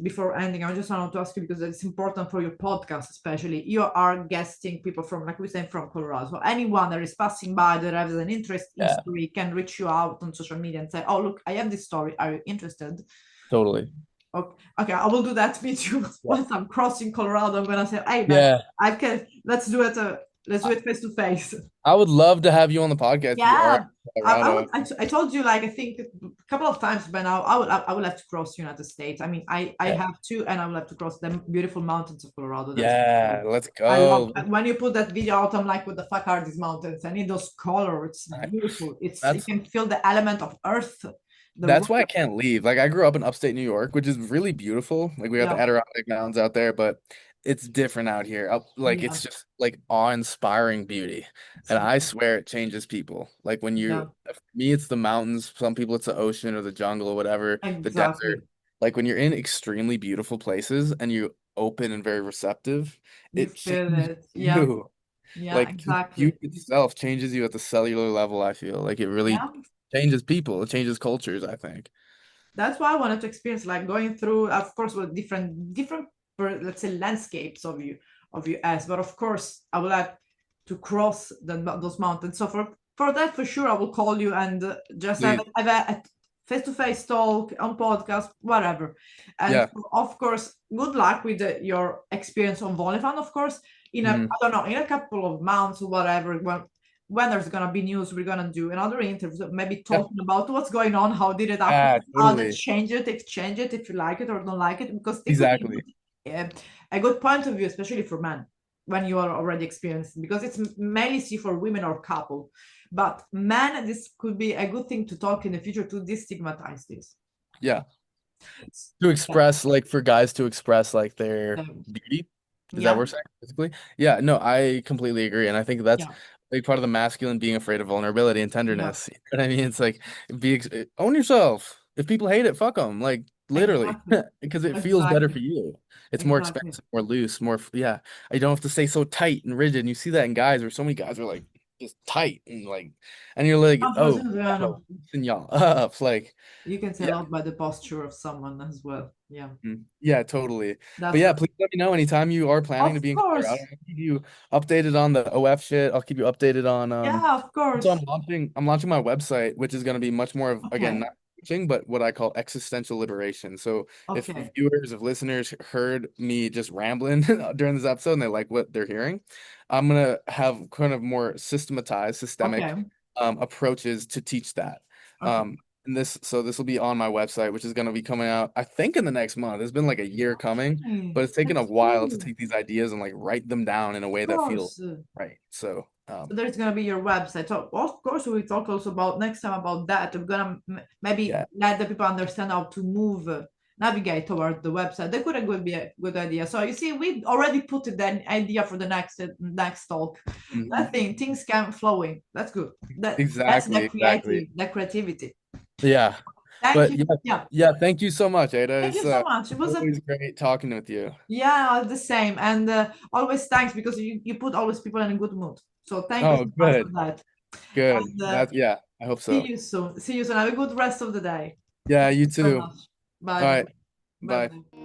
before ending, I just want to ask you, because it's important for your podcast, especially. You are guesting people from, like we said, from Colorado. So anyone that is passing by that has an interest in Yeah, story can reach you out on social media and say, "Oh, look, I have this story. Are you interested?" totally. Okay, I will do that. Me too. Yeah. Once I'm crossing Colorado, I'm gonna say, "Hey, man, Yeah. I can. Let's do it. Let's do I it face to face." I would love to have you on the podcast if you are Yeah, in I Colorado. would. I told you, like, I think a couple of times by now. I will have to cross United States. I mean, I Yeah. have to, and I will have to cross the beautiful mountains of Colorado. That's for sure. Yeah, let's I love go. when you put that video out. I'm like, what the fuck are these mountains? I need those colors. It's I- beautiful. It's, you That's can feel the element of earth. The that's rock. why I can't leave. Like I grew up in upstate New York, which is really beautiful. Like we got the Yeah, Adirondack Mountains out there, but it's different out here. Like yeah, it's just like awe-inspiring beauty. it's And I swear it changes people. Like when yeah, for me, it's the mountains. Some people it's the ocean or the jungle or whatever, the exactly. desert. Like when you're in extremely beautiful places and you open and very receptive, You it feel changes it. Yeah, you. yeah, Like just exactly. beauty itself changes you at the cellular level, I feel. Like it really Yeah. changes people. It changes cultures, I think. That's why I wanted to experience, like, going through, of course, with different let's say landscapes of US, but of course I would like to cross those mountains. So for that, for sure, I will call you and just Please. have a face-to-face talk on podcast, whatever. And Yeah. of course, good luck with your experience on OnlyFans. Of course, in a, Mhm. I don't know, in a couple of months or whatever, when there's gonna be news, we're gonna do another interview, maybe Yeah. talking about what's going on, how did it happen, Yeah, how they totally. change it, if you like it or don't like it, because it could be Exactly. a good point of view, especially for men when you are already experienced, because it's mainly see for women or couple, but men, this could be a good thing to talk in the future to destigmatize this. Yeah. To Yeah, express, like for guys to express like their beauty. Is that what yeah, we're saying basically? Yeah, no, I completely agree. And I think that's yeah, like part of the masculine being afraid of vulnerability and yeah, tenderness. You know what I mean? It's like own yourself. If people hate it, fuck them. Like literally, exactly, because it feels better for exactly, you. It's more exactly. expansive, more loose, yeah. I don't have to stay so tight and rigid. And you see that in guys where so many guys are like just tight and like, and you're like, oh, no, loosen y'all up. Like, You can yeah. tell out by the posture of someone as well. Yeah, Yeah, totally. But that's yeah, right. please let me know anytime you are planning to Of be in Colorado. course. I'll keep you updated on the OF shit. I'll keep you updated on Yeah, of so course. I'm launching my website, which is gonna be much more of again Okay. not coaching, but what I call existential liberation. So if Okay. viewers, if listeners heard me just rambling during this episode and they like what they're hearing, I'm gonna have kind of more systematized, systemic Okay. approaches to teach that. Okay. Um, and this will be on my website, which is going to be coming out, I think, in the next month. It's been like a year coming, Okay. but it's taken a That's while to cool. take these ideas and like write them down in a way Of that feels course. right. So, So there's gonna be your website. So of course we talk also about next time about that. We're gonna maybe yeah, let the people understand how to move, navigate toward the website. That could be a good idea. So you see, we already put the idea for the next talk. I mhm. think things can flowing. That's good. That's Exactly, exactly. the creativity. Yeah, Thank but you. yeah, Yeah. yeah. Thank you so much, Ada. Thank It's you so much. It was a always great talking with you. Yeah, the same. And always thanks, because you put always people in a good mood. So thank you Oh, so much for good, that. good. And That yeah, I hope see so. you soon. See you soon. Have a good rest of the day. Yeah, Thank you you so too. much. Bye All bye. right, Bye bye. bye.